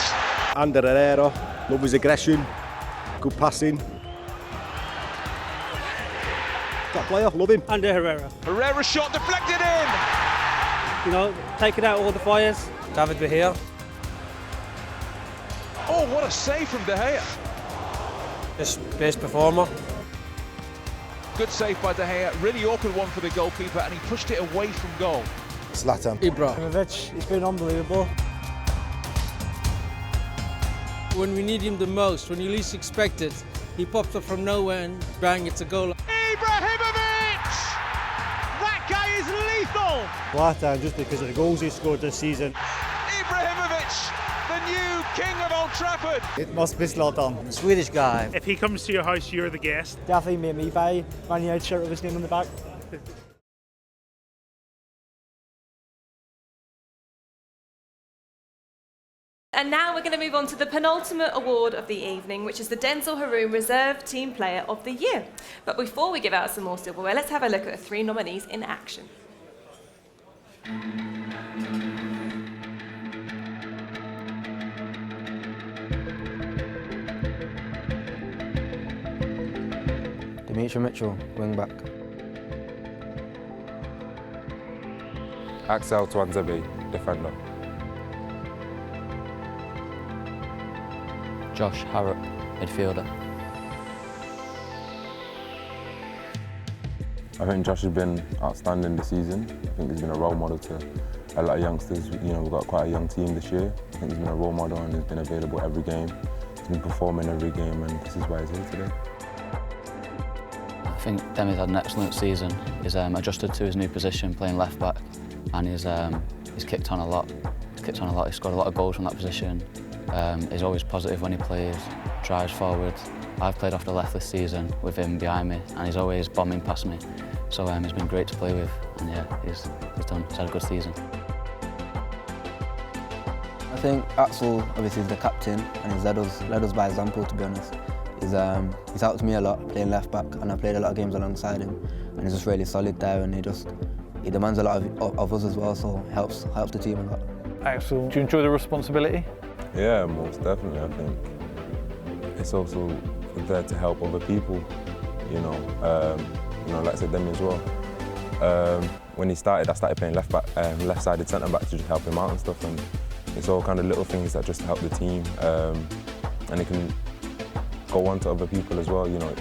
Ander Herrera, love his aggression, good passing. That player, love him. Ander Herrera. Herrera shot deflected in. You know, taking out all the fires. David De Gea. Oh, what a save from De Gea. Best performer. Good save by De Gea. Really awkward one for the goalkeeper, and he pushed it away from goal. Zlatan. Ibrahimovic, he's been unbelievable. When we need him the most, when you least expect it, he pops up from nowhere and bang, it's a goal. Ibrahimovic! That guy is lethal! Zlatan, just because of the goals he scored this season. Ibrahimovic, the new king of Old Trafford. It must be Zlatan. Swedish guy. If he comes to your house, you're the guest. Definitely made me buy Man United shirt with his name on the back. And now we're going to move on to the penultimate award of the evening, which is the Denzel Haroon Reserve Team Player of the Year. But before we give out some more silverware, let's have a look at the 3 nominees in action. Dimitri Mitchell, wing back. Axel Tuanzebe, defender. Josh Harrop, midfielder. I think Josh has been outstanding this season. I think he's been a role model to a lot of youngsters. You know, we've got quite a young team this year. I think he's been a role model and he's been available every game. He's been performing every game, and this is why he's here today. I think Demi's had an excellent season. He's adjusted to his new position, playing left back, and he's kicked on a lot. He's scored a lot of goals from that position. He's always positive when he plays, drives forward. I've played off the left this season with him behind me, and he's always bombing past me. So he's been great to play with, and yeah, he's had a good season. I think Axel obviously is the captain, and he's led us by example, to be honest. He's helped me a lot playing left back, and I played a lot of games alongside him, and he's just really solid there, and he demands a lot of us as well, so helps the team a lot. Axel, do you enjoy the responsibility? Yeah, most definitely. I think it's also there to help other people. You know, like I said, Demi as well. When he started, I started playing left back, left-sided centre back to just help him out and stuff. And it's all kind of little things that just help the team, and it can go on to other people as well. You know,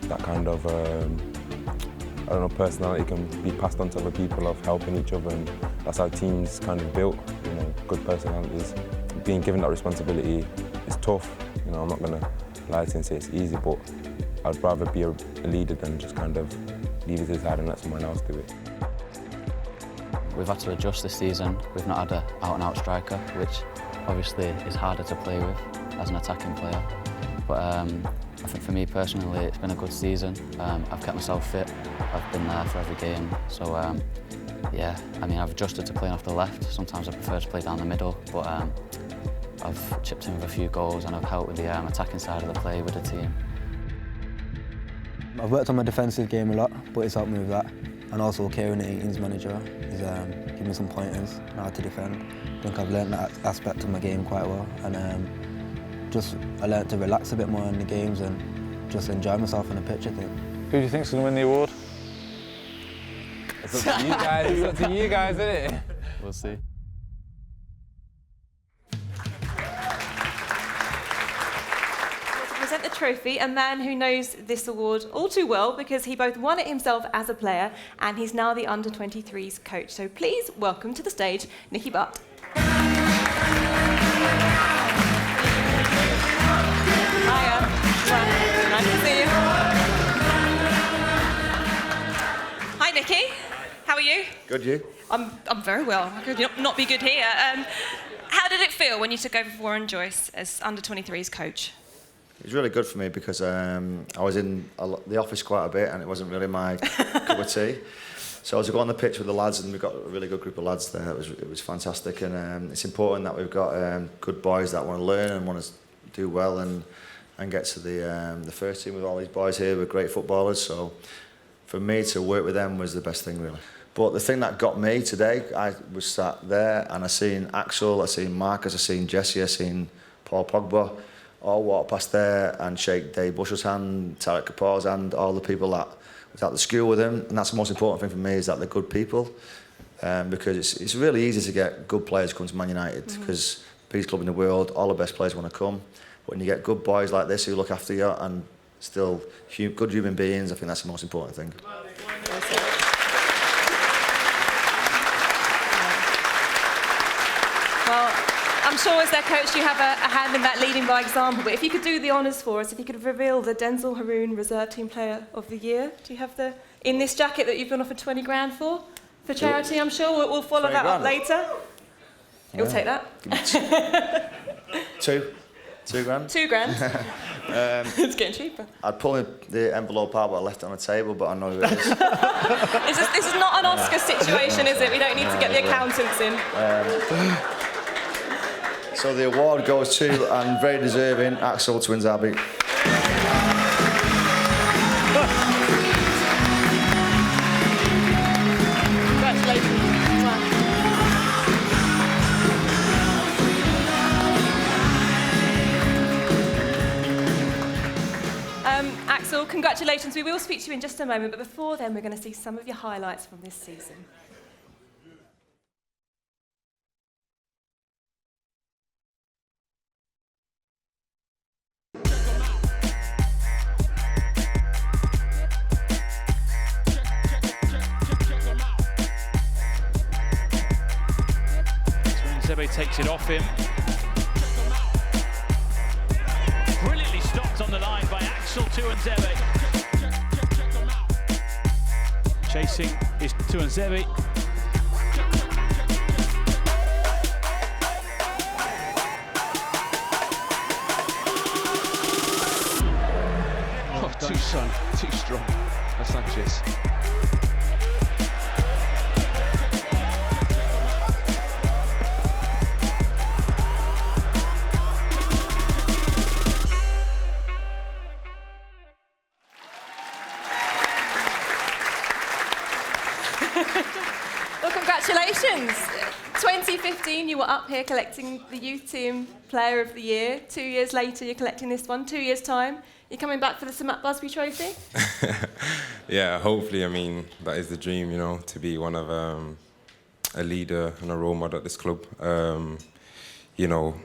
that kind of I don't know, personality can be passed on to other people of helping each other, and that's how teams kind of built. You know, good personalities. Being given that responsibility is tough. You know, I'm not gonna lie to you and say it's easy, but I'd rather be a leader than just kind of leave it to the side and let someone else do it. We've had to adjust this season. We've not had an out-and-out striker, which obviously is harder to play with as an attacking player. But I think for me personally, it's been a good season. I've kept myself fit. I've been there for every game. So yeah, I mean, I've adjusted to playing off the left. Sometimes I prefer to play down the middle, but I've chipped in with a few goals and I've helped with the attacking side of the play with the team. I've worked on my defensive game a lot, but it's helped me with that. And also Kieran, the 18s manager, he's given me some pointers on how to defend. I think I've learned that aspect of my game quite well, and I learned to relax a bit more in the games and just enjoy myself on the pitch, I think. Who do you think's going to win the award? It's up to you guys. It's up to you guys, isn't it? We'll see. Present the trophy, a man who knows this award all too well because he both won it himself as a player and he's now the under-23s coach. So please welcome to the stage, Nicky Butt. Hi Good, you? I'm very well. How could you not be good here? How did it feel when you took over for Warren Joyce as under-23s coach? It was really good for me because I was in the office quite a bit and it wasn't really my cup of tea. So I was on the pitch with the lads and we've got a really good group of lads there. It was fantastic, and it's important that we've got good boys that want to learn and want to do well and get to the first team with all these boys here. We're great footballers, so for me to work with them was the best thing really. But the thing that got me today, I was sat there and I seen Axel, I seen Marcus, I seen Jesse, I seen Paul Pogba all walk past there and shake Dave Bushell's hand, Tarek Kapoor's hand, all the people that was at the school with him. And that's the most important thing for me, is that they're good people. Because it's really easy to get good players to come to Man United, because biggest club in the world, all the best players want to come. But when you get good boys like this who look after you and still good human beings, I think that's the most important thing. Well, I'm sure as their coach you have a hand in that leading by example, but if you could do the honours for us, if you could reveal the Denzel Haroon Reserve Team Player of the Year. Do you have in this jacket that you've been offered 20 grand for charity, I'm sure? We'll follow that up later. You'll take that. Two grand. 2 grand. It's getting cheaper. I'd pull the envelope out, but I left it on the table, but I know who it is. This is not an Oscar situation, is it? We don't need to get the accountants in. So the award goes to, and very deserving, Axel Twins Abbey. Congratulations. Axel, congratulations. We will speak to you in just a moment, but before then, we're going to see some of your highlights from this season. Zebe takes it off him. Brilliantly stopped on the line by Axel Tuanzebe. Chasing is Tuanzebe. Oh, too strong. That's Sanchez. Well, congratulations. 2015, you were up here collecting the Youth Team Player of the Year. 2 years later, you're collecting this one. 2 years' time, you're coming back for the Sir Matt Busby Trophy? Yeah, hopefully. I mean, that is the dream, you know, to be one of a leader and a role model at this club. You know,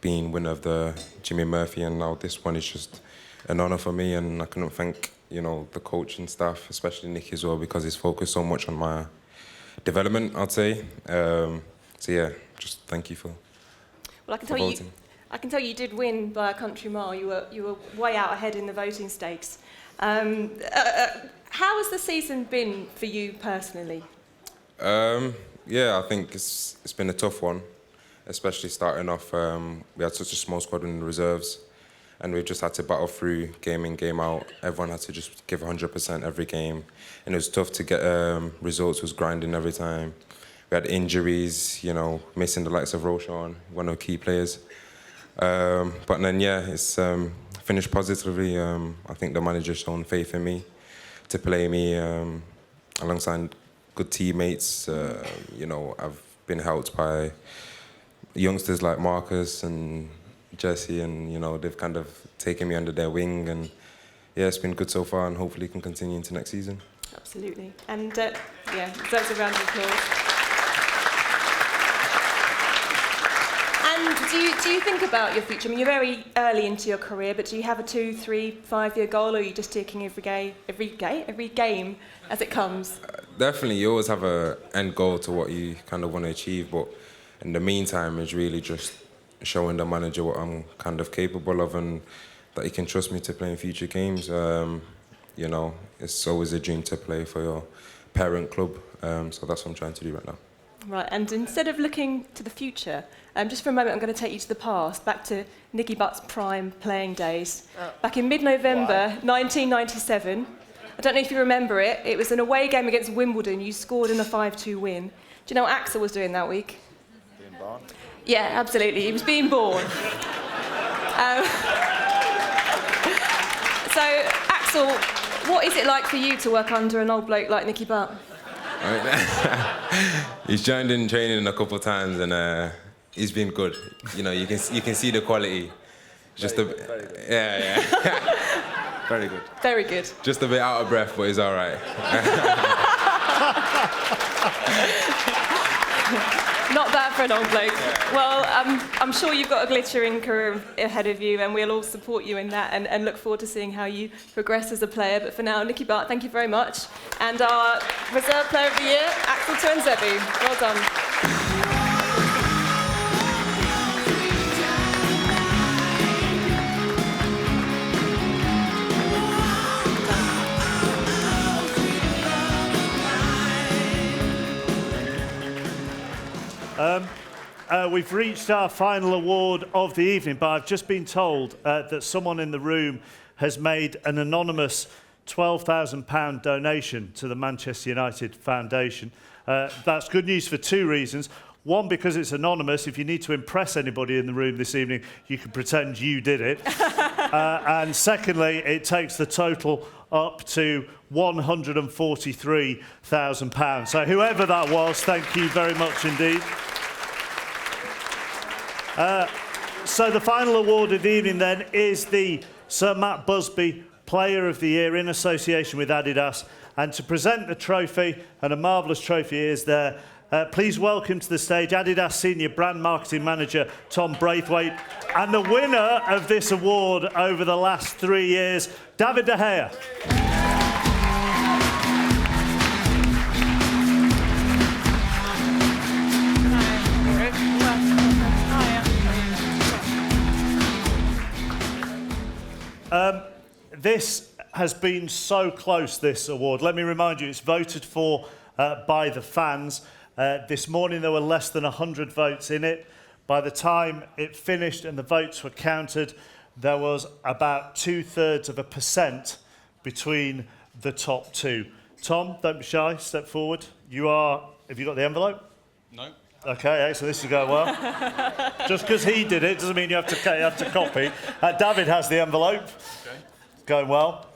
being winner of the Jimmy Murphy, and now this one is just an honour for me, and I couldn't thank, you know, the coaching staff, especially Nick as well, because he's focused so much on my development, I'd say. So yeah, just thank you for Well, I can tell you did win by a country mile. You were way out ahead in the voting stakes. How has the season been for you personally? Yeah, I think it's been a tough one, especially starting off. We had such a small squad in the reserves, and we've just had to battle through game in, game out. Everyone had to just give 100% every game, and it was tough to get results. It was grinding every time. We had injuries, you know, missing the likes of Roshan, one of the key players. But then, yeah, it's finished positively. I think the manager's shown faith in me to play me alongside good teammates. You know, I've been helped by youngsters like Marcus and Jesse, and, you know, they've kind of taken me under their wing, and yeah, it's been good so far, and hopefully can continue into next season. Absolutely. And yeah, deserves a round of applause. And do you think about your future? I mean, you're very early into your career, but do you have a 2, 3, 5 year goal, or are you just taking every game as it comes? Definitely, you always have an end goal to what you kind of want to achieve, but in the meantime, it's really just showing the manager what I'm kind of capable of, and that he can trust me to play in future games. You know, it's always a dream to play for your parent club. So that's what I'm trying to do right now. Right, and instead of looking to the future, just for a moment I'm going to take you to the past, back to Nicky Butt's prime playing days. Back in mid-November 1997, I don't know if you remember it, it was an away game against Wimbledon, you scored in a 5-2 win. Do you know what Axel was doing that week? Being born? Yeah, absolutely, he was being born. So, Axel, what is it like for you to work under an old bloke like Nicky Butt? He's joined in training a couple of times and he's been good. You know, you can see the quality. Just very good. Yeah. Very good. Very good. Just a bit out of breath, but he's all right. Not bad for an old bloke. Well, I'm sure you've got a glittering career ahead of you, and we'll all support you in that and look forward to seeing how you progress as a player. But for now, Nicky Butt, thank you very much. And our Reserve Player of the Year, Axel Tuanzebe. Well done. We've reached our final award of the evening, but I've just been told that someone in the room has made an anonymous £12,000 donation to the Manchester United Foundation. That's good news for two reasons. One, because it's anonymous. If you need to impress anybody in the room this evening, you can pretend you did it. And secondly, it takes the total up to £143,000. So whoever that was, thank you very much indeed. So the final award of the evening then is the Sir Matt Busby Player of the Year in association with Adidas. And to present the trophy, and a marvellous trophy is there, please welcome to the stage Adidas Senior Brand Marketing Manager Tom Braithwaite and the winner of this award over the last 3 years, David De Gea. This has been so close, this award. Let me remind you, it's voted for by the fans. This morning there were less than 100 votes in it. By the time it finished and the votes were counted, there was about 2/3% between the top two. Tom, don't be shy, step forward. Have you got the envelope? No. Okay, so this is going well. Just because he did it doesn't mean you have to copy. David has the envelope. Okay. Going well.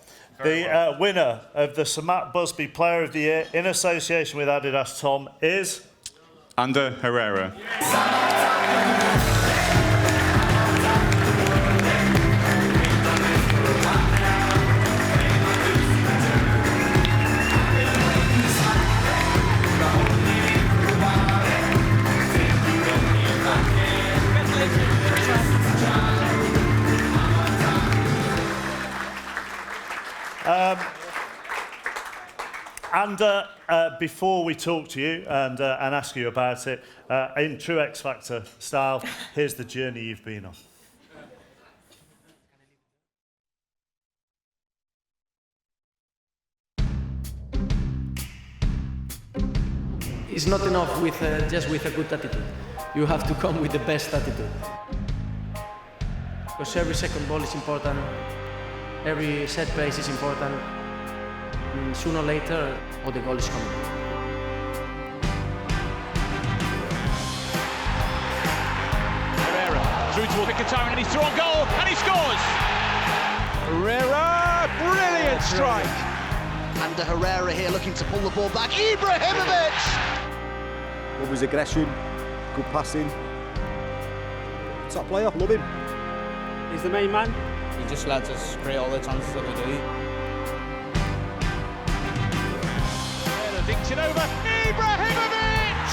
The winner of the Sir Matt Busby Player of the Year in association with Adidas, Tom, is... Ander Herrera. And before we talk to you and ask you about it, in true X Factor style, here's the journey you've been on. It's not enough with just with a good attitude. You have to come with the best attitude. Because every second ball is important, every set piece is important. And sooner or later, the goal is coming. Herrera through toward Mkhitaryan and he's through on goal and he scores! Herrera, brilliant strike! And Herrera here looking to pull the ball back. Ibrahimovic! Love his aggression, good passing. Top player, love him. He's the main man. He just lets us create all the chances that we do. Dinks it over, Ibrahimovic!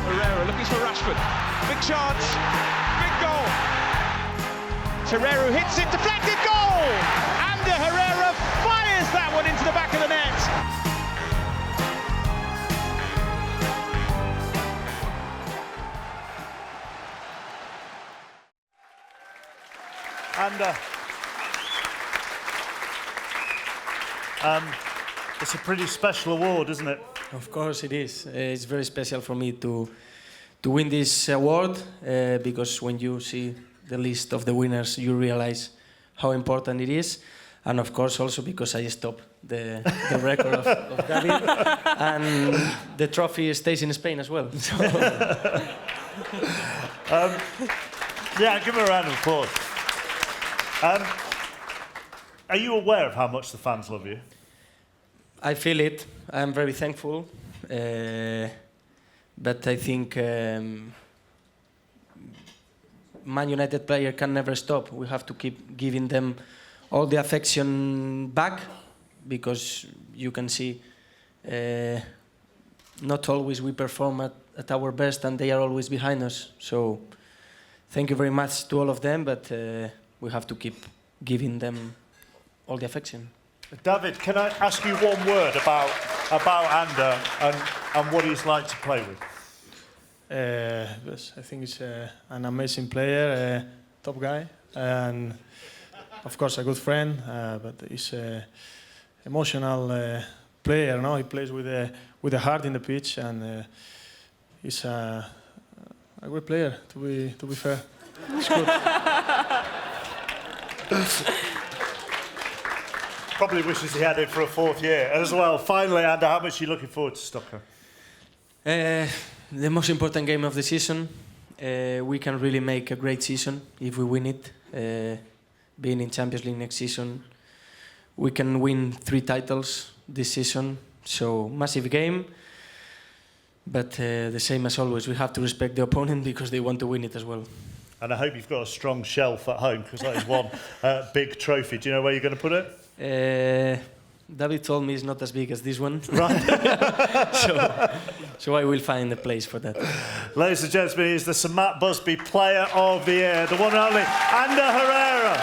Herrera looking for Rashford. Big chance, big goal. Herrera hits it, deflected goal! And Herrera fires that one into the back of the net. It's a pretty special award, isn't it? Of course it is. It's very special for me to win this award because when you see the list of the winners, you realize how important it is. And of course also because I stopped the record of David. And the trophy stays in Spain as well. So. Yeah, give her a round of applause. Are you aware of how much the fans love you? I feel it. I'm very thankful. But I think Man United player can never stop. We have to keep giving them all the affection back because you can see not always we perform at our best and they are always behind us. So thank you very much to all of them, but we have to keep giving them all the affection. David, can I ask you one word about Ander and what he's like to play with? Yes, I think he's an amazing player, top guy, and of course a good friend. But he's an emotional player. No, he plays with the heart in the pitch, and he's a great player. To be fair, it's good. Probably wishes he had it for a fourth year as well. Finally, Ander, how much are you looking forward to Stockholm? The most important game of the season. We can really make a great season if we win it. Being in Champions League next season, we can win 3 titles this season. So massive game. But the same as always, we have to respect the opponent because they want to win it as well. And I hope you've got a strong shelf at home because that is one big trophy. Do you know where you're going to put it? David told me it's not as big as this one. Right. so I will find a place for that. Ladies and gentlemen, he's the Sir Matt Busby Player of the Year, the one and only Ander Herrera.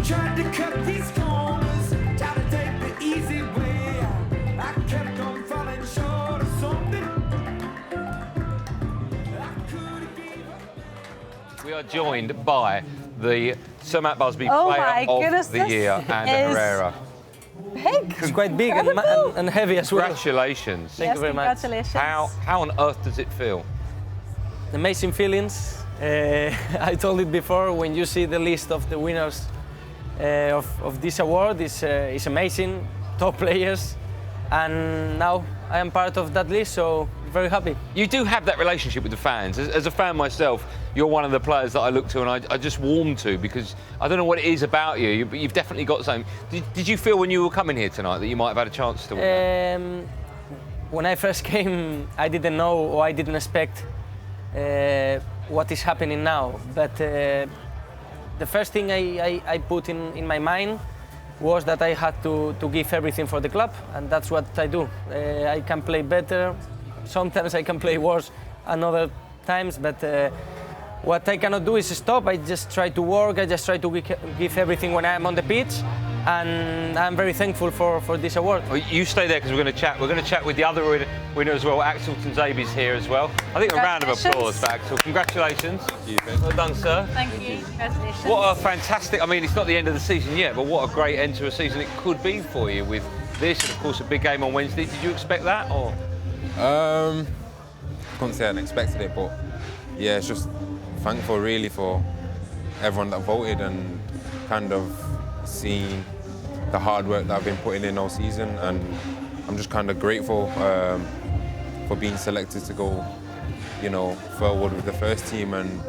Tried to cut these corners, tried to take the easy way out. I kept on falling short of something. We are joined by the Sir Matt Busby Oh Player my of goodness, the this Year, Ander is Herrera. Big. It's quite big and heavy as well. Congratulations. Thank you very much. Congratulations. How on earth does it feel? Amazing feelings. I told it before, when you see the list of the winners of this award, is amazing, top players, and now I am part of that list, so very happy. You do have that relationship with the fans. As a fan myself, you're one of the players that I look to and I just warm to because I don't know what it is about you, but you've definitely got something. Did you feel when you were coming here tonight that you might have had a chance to win that? When I first came, I didn't know or I didn't expect what is happening now, but the first thing I put in my mind was that I had to give everything for the club, and that's what I do. I can play better, sometimes I can play worse, and other times, but what I cannot do is stop. I just try to work, I just try to give everything when I'm on the pitch, and I'm very thankful for this award. Well, you stay there because we're going to chat. We're going to chat with the other winner as well. Axel Tunzabi's here as well. I think a round of applause for Axel. Congratulations. Well done, sir. Thank you. Congratulations. What a fantastic, I mean, it's not the end of the season yet, but what a great end to a season it could be for you with this and, of course, a big game on Wednesday. Did you expect that, or? I couldn't say I expected it, but yeah, it's just thankful really for everyone that voted and kind of seeing the hard work that I've been putting in all season, and I'm just kind of grateful for being selected to go, you know, forward with the first team and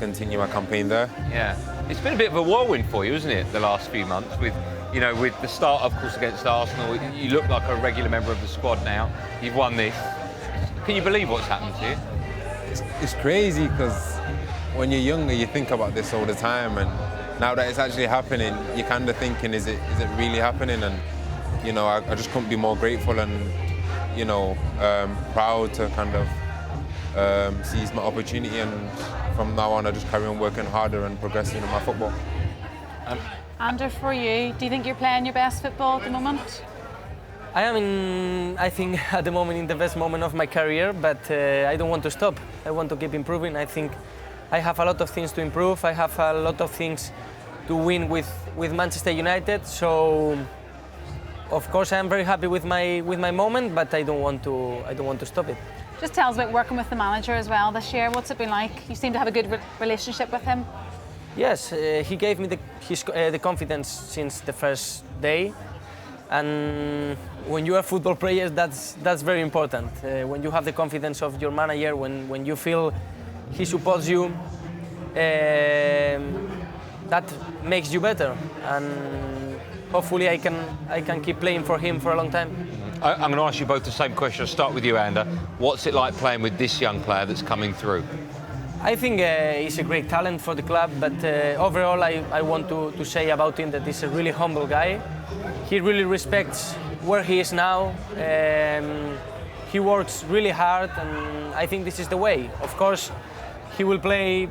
continue my campaign there. Yeah, it's been a bit of a whirlwind for you, isn't it, the last few months with, you know, with the start, of course, against Arsenal. You look like a regular member of the squad now. You've won this. Can you believe what's happened to you? It's crazy because when you're younger, you think about this all the time, and now that it's actually happening, you're kind of thinking, is it really happening? And, you know, I just couldn't be more grateful and, you know, proud to kind of seize my opportunity, and from now on I just carry on working harder and progressing in my football. Ander, for you, do you think you're playing your best football at the moment? I am I think, at the moment in the best moment of my career, but I don't want to stop. I want to keep improving. I think I have a lot of things to improve. I have a lot of things to win with Manchester United. So, of course, I am very happy with my moment, but I don't want to stop it. Just tell us about working with the manager as well this year. What's it been like? You seem to have a good relationship with him. Yes, he gave me the confidence since the first day. And when you are football players, that's very important. When you have the confidence of your manager, when you feel he supports you, that makes you better. And hopefully I can keep playing for him for a long time. I'm going to ask you both the same question. I'll start with you, Ander. What's it like playing with this young player that's coming through? I think he's a great talent for the club, but overall I want to say about him that he's a really humble guy. He really respects where he is now. He works really hard, and I think this is the way. Of course, he will play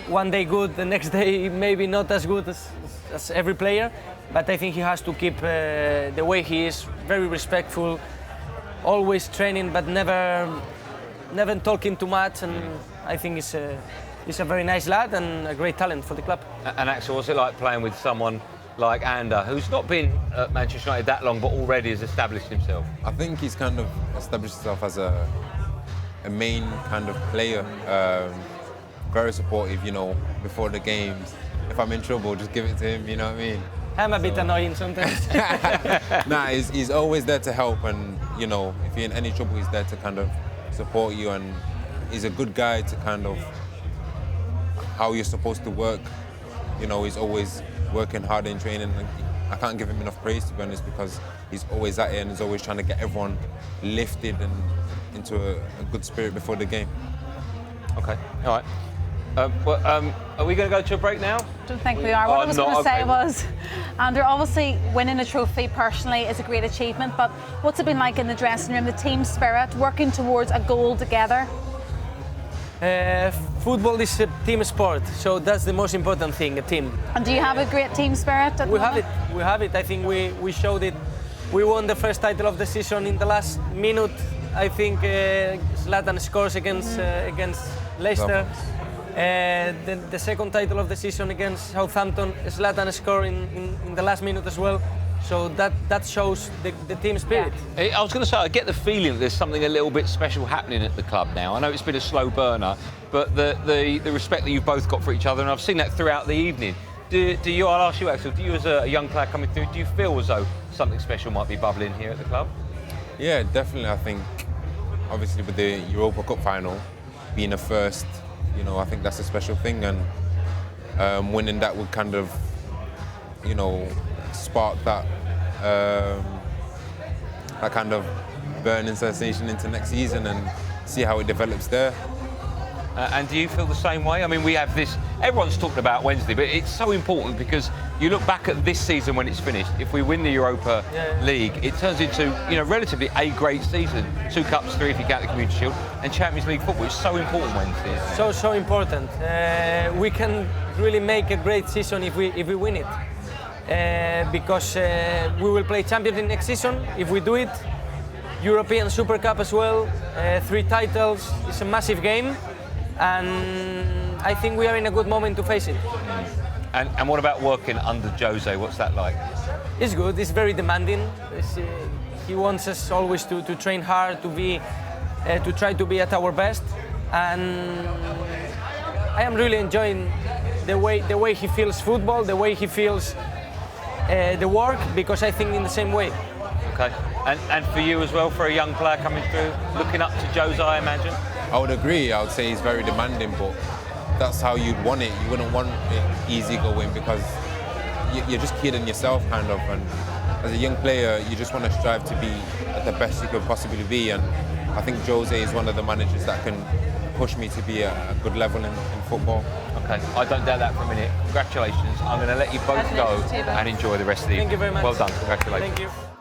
one day good, the next day maybe not as good as every player, but I think he has to keep the way he is, very respectful, always training, but never talking too much. And I think he's a very nice lad and a great talent for the club. And Axel, what's it like playing with someone like Ander, who's not been at Manchester United that long, but already has established himself? I think he's kind of established himself as a main kind of player. Very supportive, you know, before the games. If I'm in trouble, just give it to him, you know what I mean? I'm a bit annoying sometimes. Nah, he's always there to help, and, you know, if you're in any trouble, he's there to kind of support you, and he's a good guy to kind of how you're supposed to work. You know, he's always working hard in training. I can't give him enough praise, to be honest, because he's always at it and he's always trying to get everyone lifted and into a good spirit before the game. Okay, all right. Are we going to go to a break now? I don't think we are. What I was going to say was, Ander, obviously winning a trophy personally is a great achievement, but what's it been like in the dressing room, the team spirit, working towards a goal together? Football is a team sport, so that's the most important thing, a team. And do you have a great team spirit at the moment? We have it. I think we showed it. We won the first title of the season in the last minute. I think Zlatan scores against Leicester. The second title of the season against Southampton, Zlatan scored in the last minute as well. So that shows the team spirit. I was going to say, I get the feeling that there's something a little bit special happening at the club now. I know it's been a slow burner, but the respect that you've both got for each other, and I've seen that throughout the evening. Do you? I'll ask you, Axel. Do you, as a young player coming through, do you feel as though something special might be bubbling here at the club? Yeah, definitely. I think, obviously, with the Europa Cup final being a first, you know, I think that's a special thing, and winning that would kind of, you know, spark that kind of burning sensation into next season and see how it develops there. And do you feel the same way? I mean, we have this, everyone's talking about Wednesday, but it's so important because you look back at this season when it's finished, if we win the Europa League, it turns into, you know, relatively a great season. 2 cups, 3 if you count the Community Shield, and Champions League football is so important Wednesday. So important. We can really make a great season if we win it. Because we will play Champions League next season if we do it. European Super Cup as well, 3 titles. It's a massive game, and I think we are in a good moment to face it. And what about working under Jose? What's that like? It's good. It's very demanding. He wants us always to train hard, to try to be at our best, and I am really enjoying the way he feels football, the way he feels the work, because I think in the same way. Okay, and for you as well, for a young player coming through, looking up to Jose, I imagine? I would agree. I would say he's very demanding, but that's how you'd want it. You wouldn't want it easy going because you're just kidding yourself, kind of. And as a young player, you just want to strive to be at the best you could possibly be. And I think Jose is one of the managers that can push me to be at a good level in football. Okay, I don't doubt that for a minute. Congratulations. I'm going to let you both go and enjoy the rest of the evening. Thank you very much. Well done. Congratulations. Thank you.